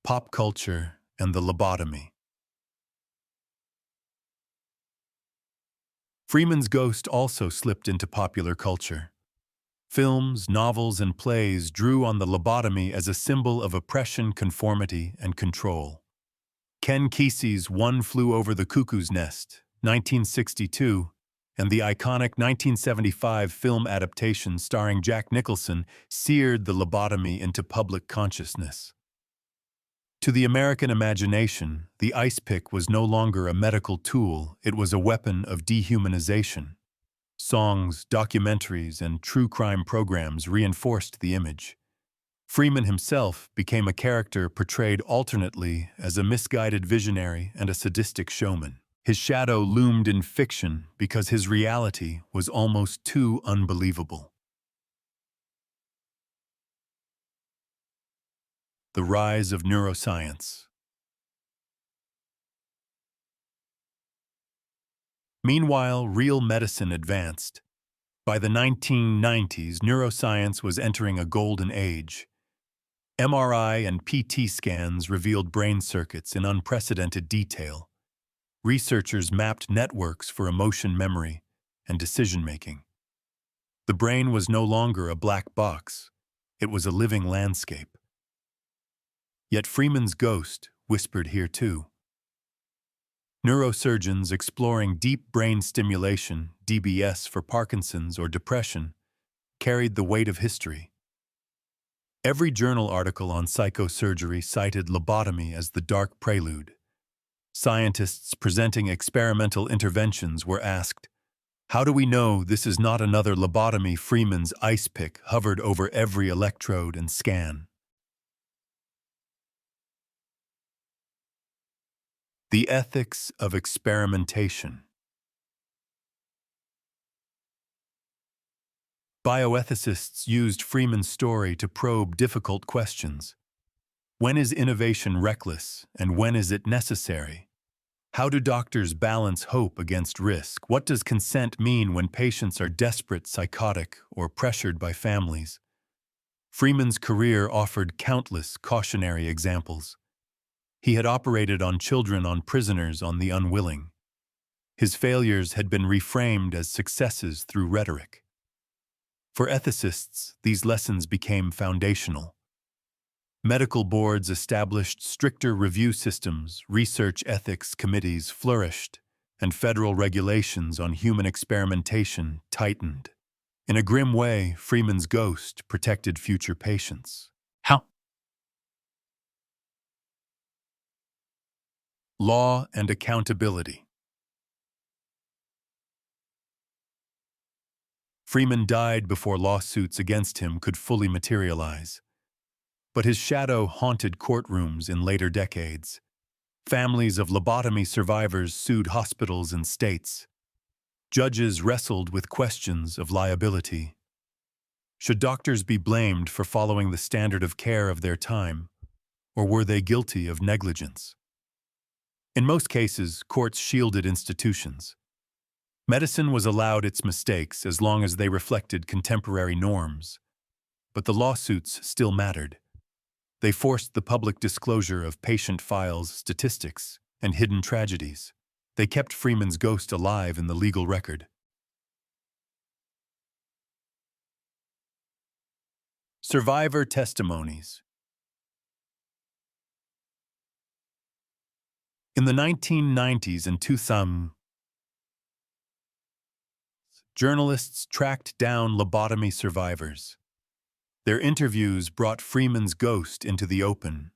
Pop culture and the lobotomy. Freeman's ghost also slipped into popular culture. Films, novels, and plays drew on the lobotomy as a symbol of oppression, conformity, and control. Ken Kesey's One Flew Over the Cuckoo's Nest, 1962, and the iconic 1975 film adaptation starring Jack Nicholson seared the lobotomy into public consciousness. To the American imagination, the ice pick was no longer a medical tool, it was a weapon of dehumanization. Songs, documentaries, and true crime programs reinforced the image. Freeman himself became a character portrayed alternately as a misguided visionary and a sadistic showman. His shadow loomed in fiction because his reality was almost too unbelievable. The rise of neuroscience. Meanwhile, real medicine advanced. By the 1990s, neuroscience was entering a golden age. MRI and PT scans revealed brain circuits in unprecedented detail. Researchers mapped networks for emotion memory, and decision-making. The brain was no longer a black box. It was a living landscape. Yet Freeman's ghost whispered here too. Neurosurgeons exploring deep brain stimulation, DBS for Parkinson's or depression, carried the weight of history. Every journal article on psychosurgery cited lobotomy as the dark prelude. Scientists presenting experimental interventions were asked, "How do we know this is not another lobotomy?" Freeman's ice pick hovered over every electrode and scan. The ethics of experimentation. Bioethicists used Freeman's story to probe difficult questions. When is innovation reckless, and when is it necessary? How do doctors balance hope against risk? What does consent mean when patients are desperate, psychotic, or pressured by families? Freeman's career offered countless cautionary examples. He had operated on children, on prisoners, on the unwilling. His failures had been reframed as successes through rhetoric. For ethicists, these lessons became foundational. Medical boards established stricter review systems, research ethics committees flourished, and federal regulations on human experimentation tightened. In a grim way, Freeman's ghost protected future patients. How? Law and accountability. Freeman died before lawsuits against him could fully materialize. But his shadow haunted courtrooms in later decades. Families of lobotomy survivors sued hospitals and states. Judges wrestled with questions of liability. Should doctors be blamed for following the standard of care of their time, or were they guilty of negligence? In most cases, courts shielded institutions. Medicine was allowed its mistakes as long as they reflected contemporary norms. But the lawsuits still mattered. They forced the public disclosure of patient files, statistics, and hidden tragedies. They kept Freeman's ghost alive in the legal record. Survivor testimonies. In the 1990s and 2000s, journalists tracked down lobotomy survivors. Their interviews brought Freeman's ghost into the open.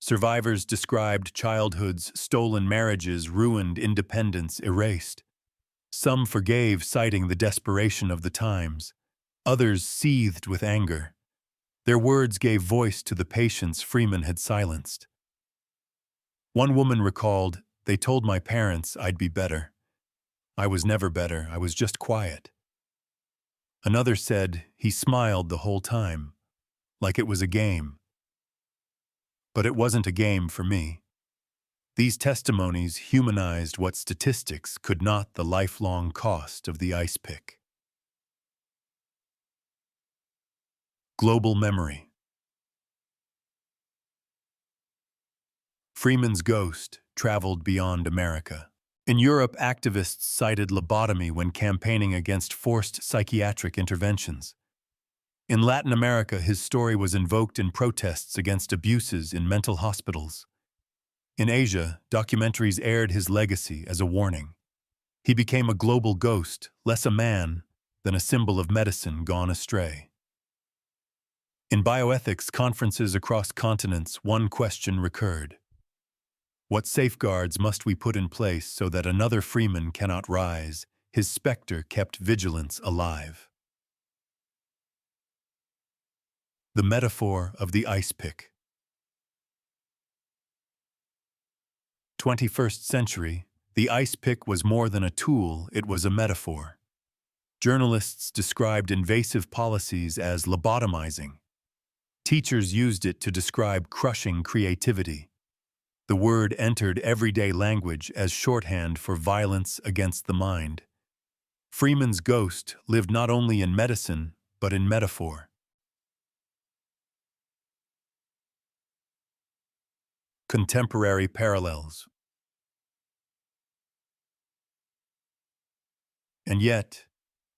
Survivors described childhoods, stolen marriages, ruined independence, erased. Some forgave, citing the desperation of the times. Others seethed with anger. Their words gave voice to the patients Freeman had silenced. One woman recalled, "They told my parents I'd be better. I was never better, I was just quiet." Another said, "He smiled the whole time, like it was a game. But it wasn't a game for me." These testimonies humanized what statistics could not: the lifelong cost of the ice pick. Global memory. Freeman's ghost traveled beyond America. In Europe, activists cited lobotomy when campaigning against forced psychiatric interventions. In Latin America, his story was invoked in protests against abuses in mental hospitals. In Asia, documentaries aired his legacy as a warning. He became a global ghost, less a man than a symbol of medicine gone astray. In bioethics conferences across continents, one question recurred: what safeguards must we put in place so that another Freeman cannot rise? His specter kept vigilance alive. The metaphor of the ice pick. 21st century, the ice pick was more than a tool, it was a metaphor. Journalists described invasive policies as lobotomizing. Teachers used it to describe crushing creativity. The word entered everyday language as shorthand for violence against the mind. Freeman's ghost lived not only in medicine, but in metaphor. Contemporary parallels. And yet,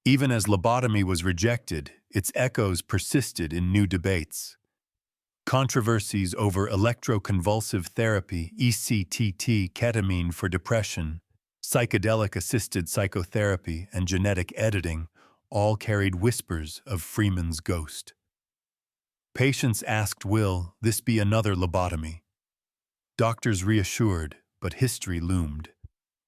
even as lobotomy was rejected, its echoes persisted in new debates. Controversies over electroconvulsive therapy, ECTT, ketamine for depression, psychedelic-assisted psychotherapy, and genetic editing all carried whispers of Freeman's ghost. Patients asked, "Will this be another lobotomy?" Doctors reassured, but history loomed.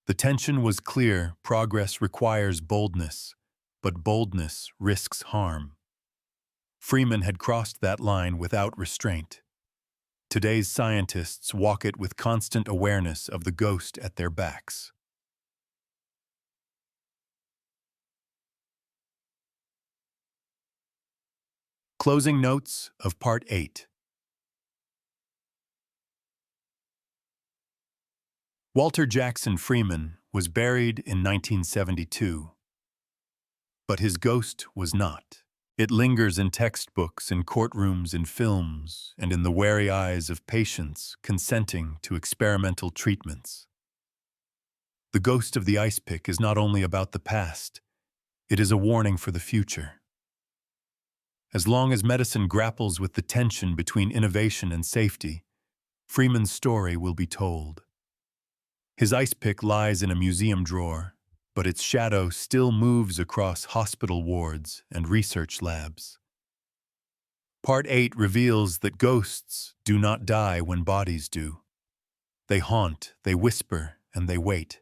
The tension was clear: progress requires boldness, but boldness risks harm. Freeman had crossed that line without restraint. Today's scientists walk it with constant awareness of the ghost at their backs. Closing notes of Part 8. Walter Jackson Freeman was buried in 1972, but his ghost was not. It lingers in textbooks, in courtrooms, in films, and in the wary eyes of patients consenting to experimental treatments. The ghost of the ice pick is not only about the past, it is a warning for the future. As long as medicine grapples with the tension between innovation and safety, Freeman's story will be told. His ice pick lies in a museum drawer, but its shadow still moves across hospital wards and research labs. Part 8 reveals that ghosts do not die when bodies do. They haunt, they whisper, and they wait.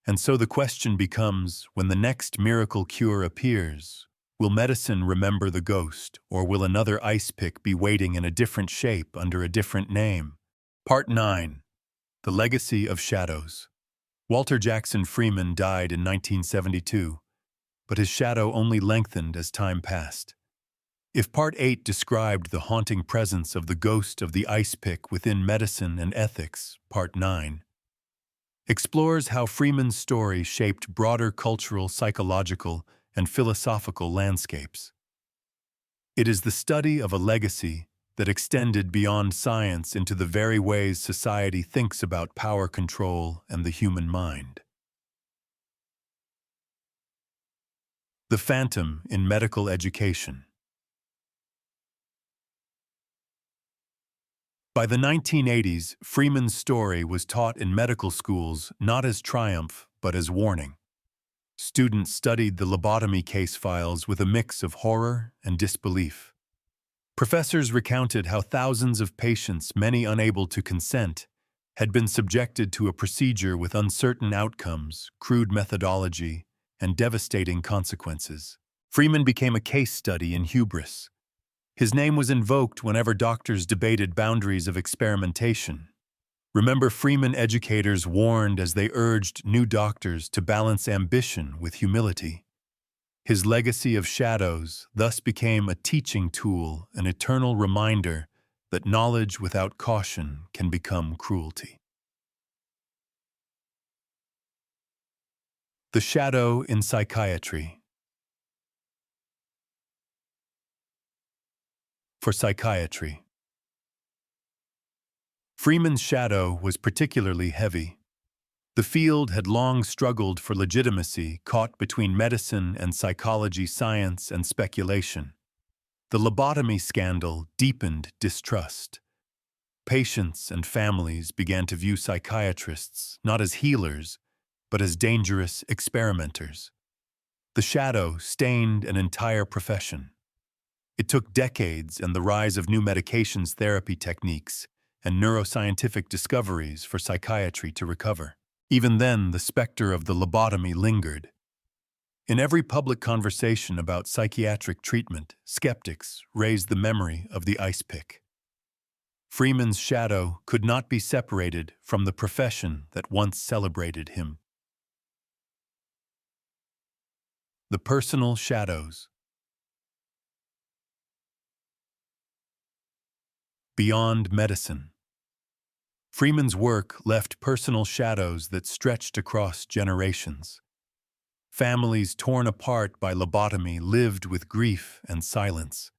And so the question becomes, when the next miracle cure appears, will medicine remember the ghost, or will another ice pick be waiting in a different shape under a different name? Part 9. The Legacy of Shadows. Walter Jackson Freeman died in 1972, but his shadow only lengthened as time passed. If Part 8 described the haunting presence of the ghost of the ice pick within medicine and ethics, Part 9 explores how Freeman's story shaped broader cultural, psychological, and philosophical landscapes. It is the study of a legacy that extended beyond science into the very ways society thinks about power control and the human mind. The Phantom in Medical Education. By the 1980s, Freeman's story was taught in medical schools not as triumph, but as warning. Students studied the lobotomy case files with a mix of horror and disbelief. Professors recounted how thousands of patients, many unable to consent, had been subjected to a procedure with uncertain outcomes, crude methodology, and devastating consequences. Freeman became a case study in hubris. His name was invoked whenever doctors debated boundaries of experimentation. Remember, Freeman educators warned as they urged new doctors to balance ambition with humility. His legacy of shadows thus became a teaching tool, an eternal reminder that knowledge without caution can become cruelty. The shadow in psychiatry. For psychiatry. Freeman's shadow was particularly heavy. The field had long struggled for legitimacy, caught between medicine and psychology, science and speculation. The lobotomy scandal deepened distrust. Patients and families began to view psychiatrists not as healers, but as dangerous experimenters. The shadow stained an entire profession. It took decades and the rise of new medications, therapy techniques, and neuroscientific discoveries for psychiatry to recover. Even then, the specter of the lobotomy lingered. In every public conversation about psychiatric treatment, skeptics raised the memory of the ice pick. Freeman's shadow could not be separated from the profession that once celebrated him. The personal shadows. Beyond medicine. Freeman's work left personal shadows that stretched across generations. Families torn apart by lobotomy lived with grief and silence.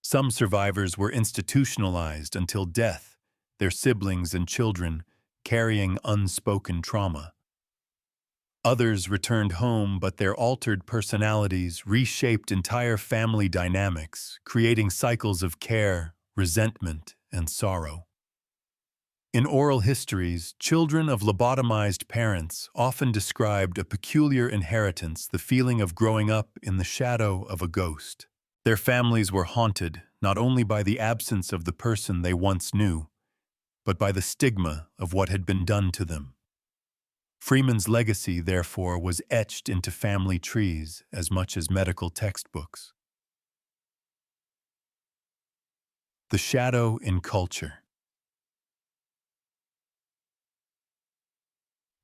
Some survivors were institutionalized until death, their siblings and children carrying unspoken trauma. Others returned home, but their altered personalities reshaped entire family dynamics, creating cycles of care, resentment, and sorrow. In oral histories, children of lobotomized parents often described a peculiar inheritance, the feeling of growing up in the shadow of a ghost. Their families were haunted not only by the absence of the person they once knew, but by the stigma of what had been done to them. Freeman's legacy, therefore, was etched into family trees as much as medical textbooks. The shadow in culture.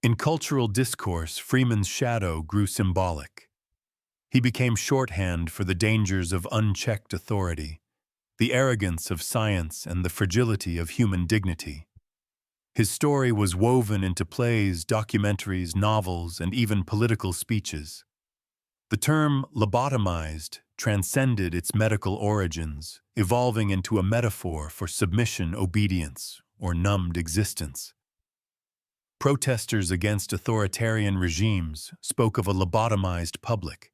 In cultural discourse, Freeman's shadow grew symbolic. He became shorthand for the dangers of unchecked authority, the arrogance of science, and the fragility of human dignity. His story was woven into plays, documentaries, novels, and even political speeches. The term lobotomized transcended its medical origins, evolving into a metaphor for submission, obedience, or numbed existence. Protesters against authoritarian regimes spoke of a lobotomized public.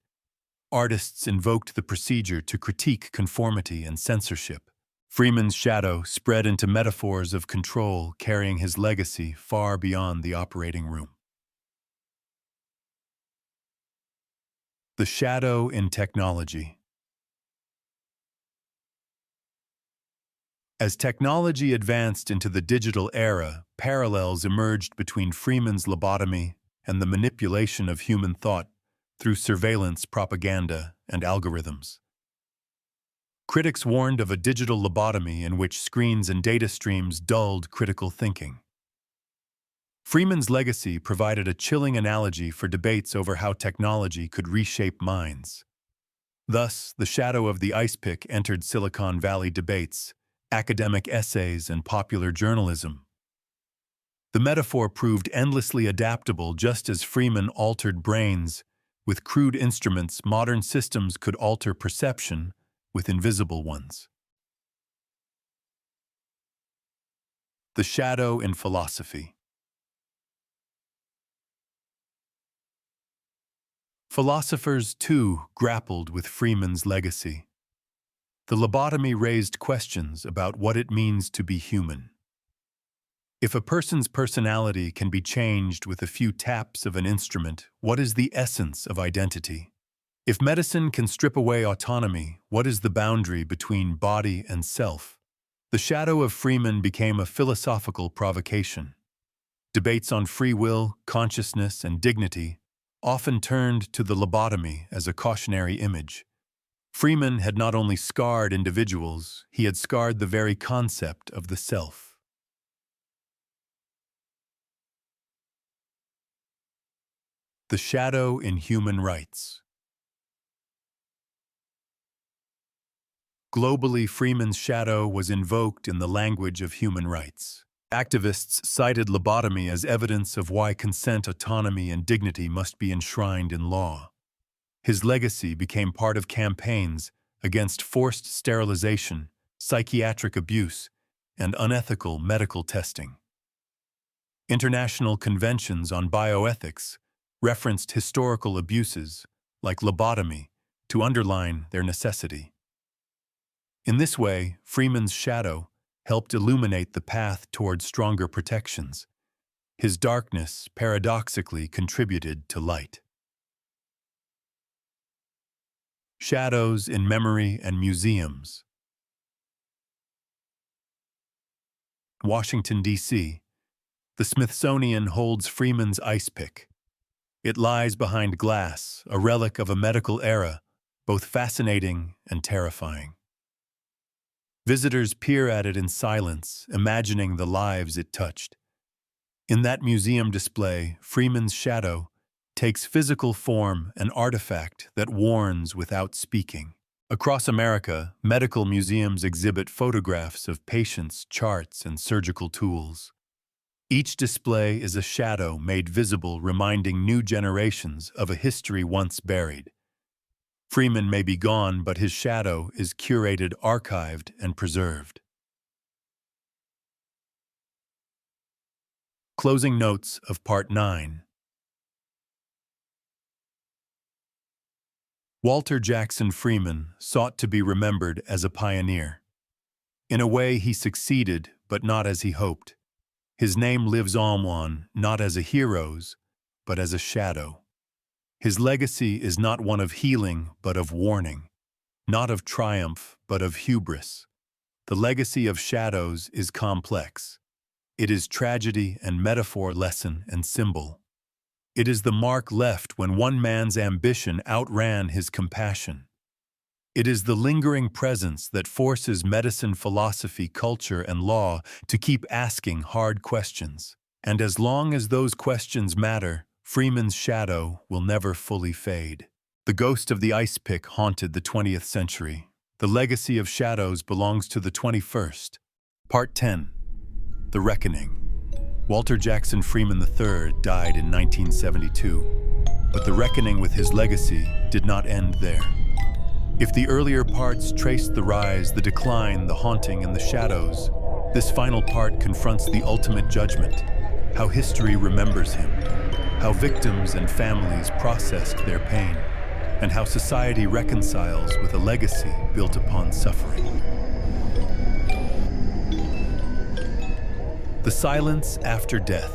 Artists invoked the procedure to critique conformity and censorship. Freeman's shadow spread into metaphors of control, carrying his legacy far beyond the operating room. The shadow in technology. As technology advanced into the digital era, parallels emerged between Freeman's lobotomy and the manipulation of human thought through surveillance, propaganda, and algorithms. Critics warned of a digital lobotomy in which screens and data streams dulled critical thinking. Freeman's legacy provided a chilling analogy for debates over how technology could reshape minds. Thus, the shadow of the ice pick entered Silicon Valley debates, academic essays, and popular journalism. The metaphor proved endlessly adaptable. Just as Freeman altered brains with crude instruments, modern systems could alter perception with invisible ones. The shadow in philosophy. Philosophers, too, grappled with Freeman's legacy. The lobotomy raised questions about what it means to be human. If a person's personality can be changed with a few taps of an instrument, what is the essence of identity? If medicine can strip away autonomy, what is the boundary between body and self? The shadow of Freeman became a philosophical provocation. Debates on free will, consciousness, and dignity often turned to the lobotomy as a cautionary image. Freeman had not only scarred individuals, he had scarred the very concept of the self. The shadow in human rights. Globally, Freeman's shadow was invoked in the language of human rights. Activists cited lobotomy as evidence of why consent, autonomy, and dignity must be enshrined in law. His legacy became part of campaigns against forced sterilization, psychiatric abuse, and unethical medical testing. International conventions on bioethics referenced historical abuses, like lobotomy, to underline their necessity. In this way, Freeman's shadow helped illuminate the path toward stronger protections. His darkness paradoxically contributed to light. Shadows in memory and museums. Washington, D.C. The Smithsonian holds Freeman's ice pick. It lies behind glass, a relic of a medical era, both fascinating and terrifying. Visitors peer at it in silence, imagining the lives it touched. In that museum display, Freeman's shadow takes physical form, an artifact that warns without speaking. Across America, medical museums exhibit photographs of patients, charts, and surgical tools. Each display is a shadow made visible, reminding new generations of a history once buried. Freeman may be gone, but his shadow is curated, archived, and preserved. Closing notes of Part 9. Walter Jackson Freeman sought to be remembered as a pioneer. In a way, he succeeded, but not as he hoped. His name lives on not as a hero's, but as a shadow. His legacy is not one of healing, but of warning, not of triumph, but of hubris. The legacy of shadows is complex. It is tragedy and metaphor, lesson and symbol. It is the mark left when one man's ambition outran his compassion. It is the lingering presence that forces medicine, philosophy, culture, and law to keep asking hard questions. And as long as those questions matter, Freeman's shadow will never fully fade. The ghost of the ice pick haunted the 20th century. The legacy of shadows belongs to the 21st. Part 10. The Reckoning. Walter Jackson Freeman III died in 1972, but the reckoning with his legacy did not end there. If the earlier parts traced the rise, the decline, the haunting, and the shadows, this final part confronts the ultimate judgment: how history remembers him, how victims and families processed their pain, and how society reconciles with a legacy built upon suffering. The silence after death.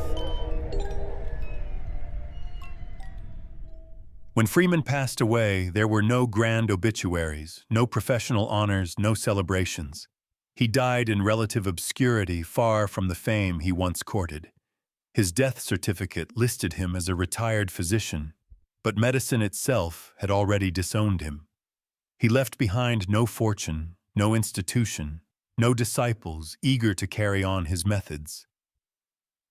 When Freeman passed away, there were no grand obituaries, no professional honors, no celebrations. He died in relative obscurity, far from the fame he once courted. His death certificate listed him as a retired physician, but medicine itself had already disowned him. He left behind no fortune, no institution, no disciples eager to carry on his methods.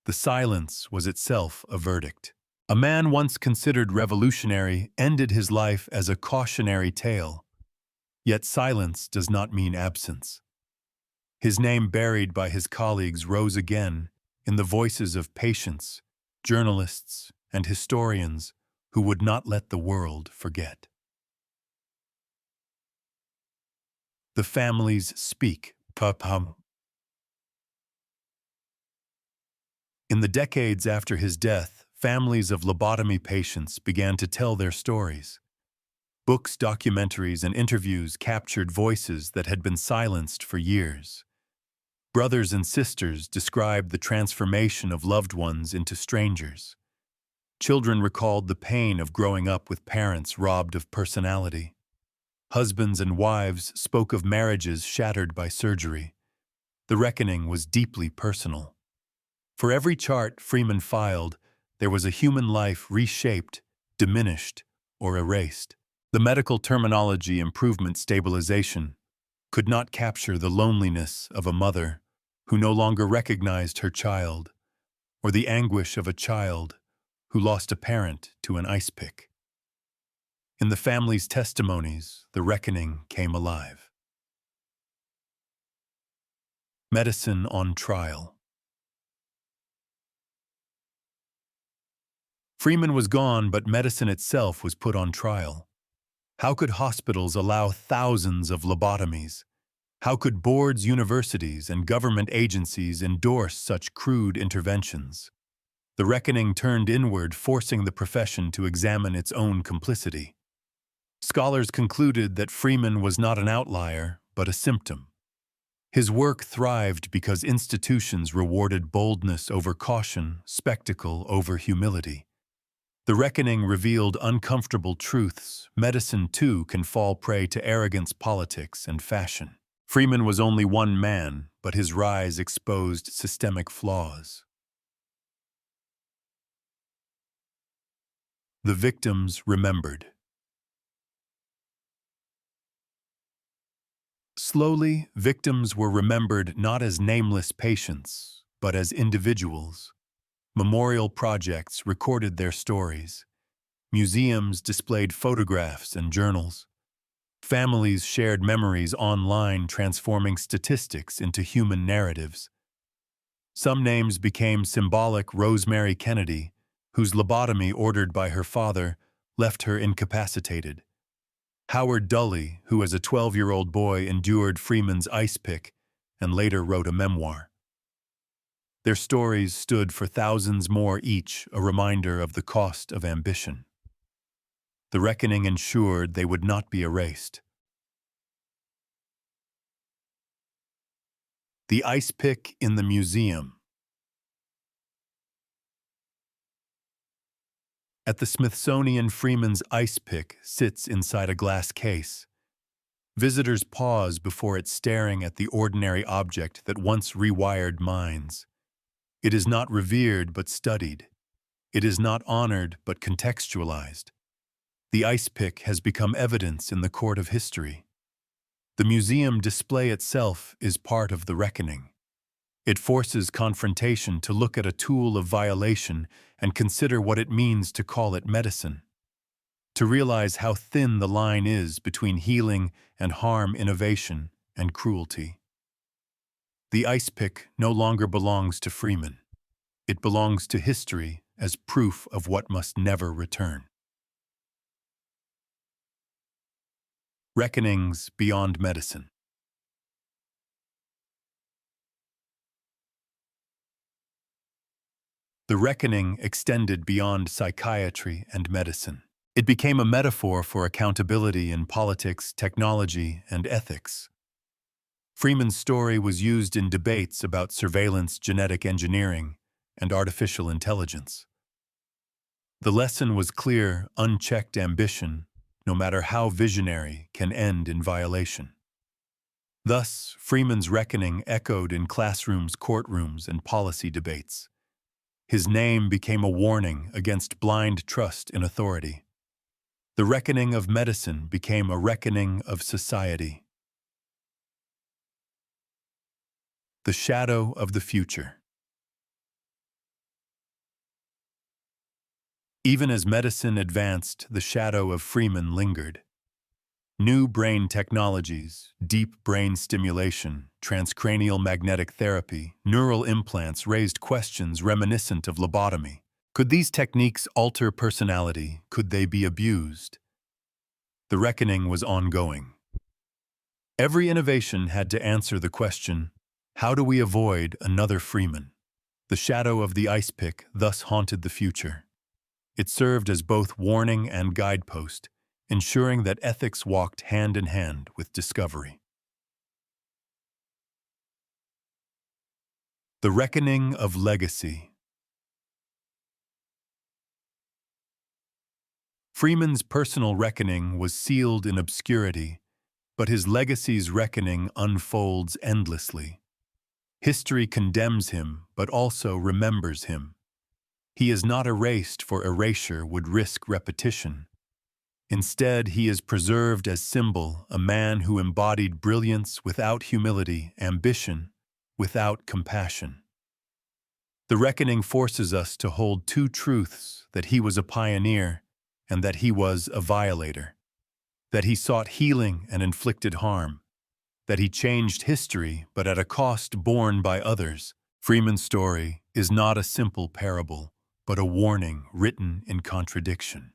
The silence was itself a verdict. A man once considered revolutionary ended his life as a cautionary tale. Yet silence does not mean absence. His name, buried by his colleagues, rose again in the voices of patients, journalists, and historians who would not let the world forget. The families speak. In the decades after his death, families of lobotomy patients began to tell their stories. Books, documentaries, and interviews captured voices that had been silenced for years. Brothers and sisters described the transformation of loved ones into strangers. Children recalled the pain of growing up with parents robbed of personality. Husbands and wives spoke of marriages shattered by surgery. The reckoning was deeply personal. For every chart Freeman filed, there was a human life reshaped, diminished, or erased. The medical terminology improvement stabilization could not capture the loneliness of a mother who no longer recognized her child, or the anguish of a child who lost a parent to an ice pick. In the family's testimonies, the reckoning came alive. Medicine on trial. Freeman was gone, but medicine itself was put on trial. How could hospitals allow thousands of lobotomies? How could boards, universities, and government agencies endorse such crude interventions? The reckoning turned inward, forcing the profession to examine its own complicity. Scholars concluded that Freeman was not an outlier, but a symptom. His work thrived because institutions rewarded boldness over caution, spectacle over humility. The reckoning revealed uncomfortable truths. Medicine, too, can fall prey to arrogance, politics, and fashion. Freeman was only one man, but his rise exposed systemic flaws. The victims remembered. Slowly, victims were remembered not as nameless patients, but as individuals. Memorial projects recorded their stories. Museums displayed photographs and journals. Families shared memories online, transforming statistics into human narratives. Some names became symbolic. Rosemary Kennedy, whose lobotomy ordered by her father left her incapacitated. Howard Dully, who as a 12-year-old boy endured Freeman's ice pick and later wrote a memoir. Their stories stood for thousands more each, a reminder of the cost of ambition. The reckoning ensured they would not be erased. The ice pick in the museum. At the Smithsonian, Freeman's ice pick sits inside a glass case. Visitors pause before it, staring at the ordinary object that once rewired minds. It is not revered but studied. It is not honored but contextualized. The ice pick has become evidence in the court of history. The museum display itself is part of the reckoning. It forces confrontation to look at a tool of violation and consider what it means to call it medicine. To realize how thin the line is between healing and harm, innovation and cruelty. The ice pick no longer belongs to Freeman. It belongs to history as proof of what must never return. Reckonings beyond medicine. The reckoning extended beyond psychiatry and medicine. It became a metaphor for accountability in politics, technology, and ethics. Freeman's story was used in debates about surveillance, genetic engineering, and artificial intelligence. The lesson was clear: unchecked ambition, no matter how visionary, can end in violation. Thus, Freeman's reckoning echoed in classrooms, courtrooms, and policy debates. His name became a warning against blind trust in authority. The reckoning of medicine became a reckoning of society. The shadow of the future. Even as medicine advanced, the shadow of Freeman lingered. New brain technologies, deep brain stimulation, transcranial magnetic therapy, neural implants raised questions reminiscent of lobotomy. Could these techniques alter personality? Could they be abused? The reckoning was ongoing. Every innovation had to answer the question, how do we avoid another Freeman? The shadow of the ice pick thus haunted the future. It served as both warning and guidepost, ensuring that ethics walked hand in hand with discovery. The reckoning of legacy. Freeman's personal reckoning was sealed in obscurity, but his legacy's reckoning unfolds endlessly. History condemns him, but also remembers him. He is not erased, for erasure would risk repetition. Instead, he is preserved as symbol, a man who embodied brilliance without humility, ambition without compassion. The reckoning forces us to hold two truths: that he was a pioneer and that he was a violator, that he sought healing and inflicted harm, that he changed history but at a cost borne by others. Freeman's story is not a simple parable, but a warning written in contradiction.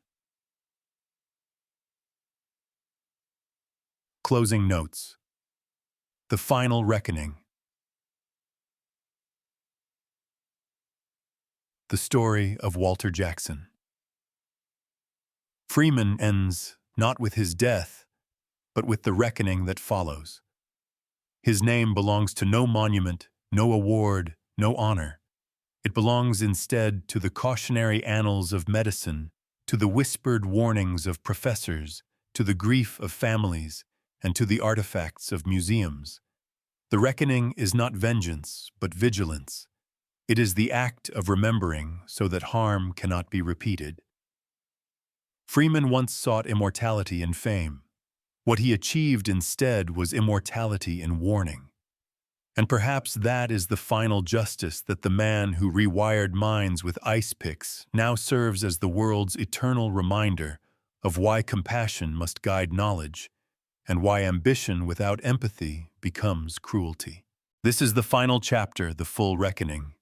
Closing notes. The final reckoning. The story of Walter Jackson. Freeman ends not with his death, but with the reckoning that follows. His name belongs to no monument, no award, no honor. It belongs instead to the cautionary annals of medicine, to the whispered warnings of professors, to the grief of families, and to the artifacts of museums. The reckoning is not vengeance, but vigilance. It is the act of remembering so that harm cannot be repeated. Freeman once sought immortality in fame. What he achieved instead was immortality in warning. And perhaps that is the final justice, that the man who rewired minds with ice picks now serves as the world's eternal reminder of why compassion must guide knowledge, and why ambition without empathy becomes cruelty. This is the final chapter, the full reckoning.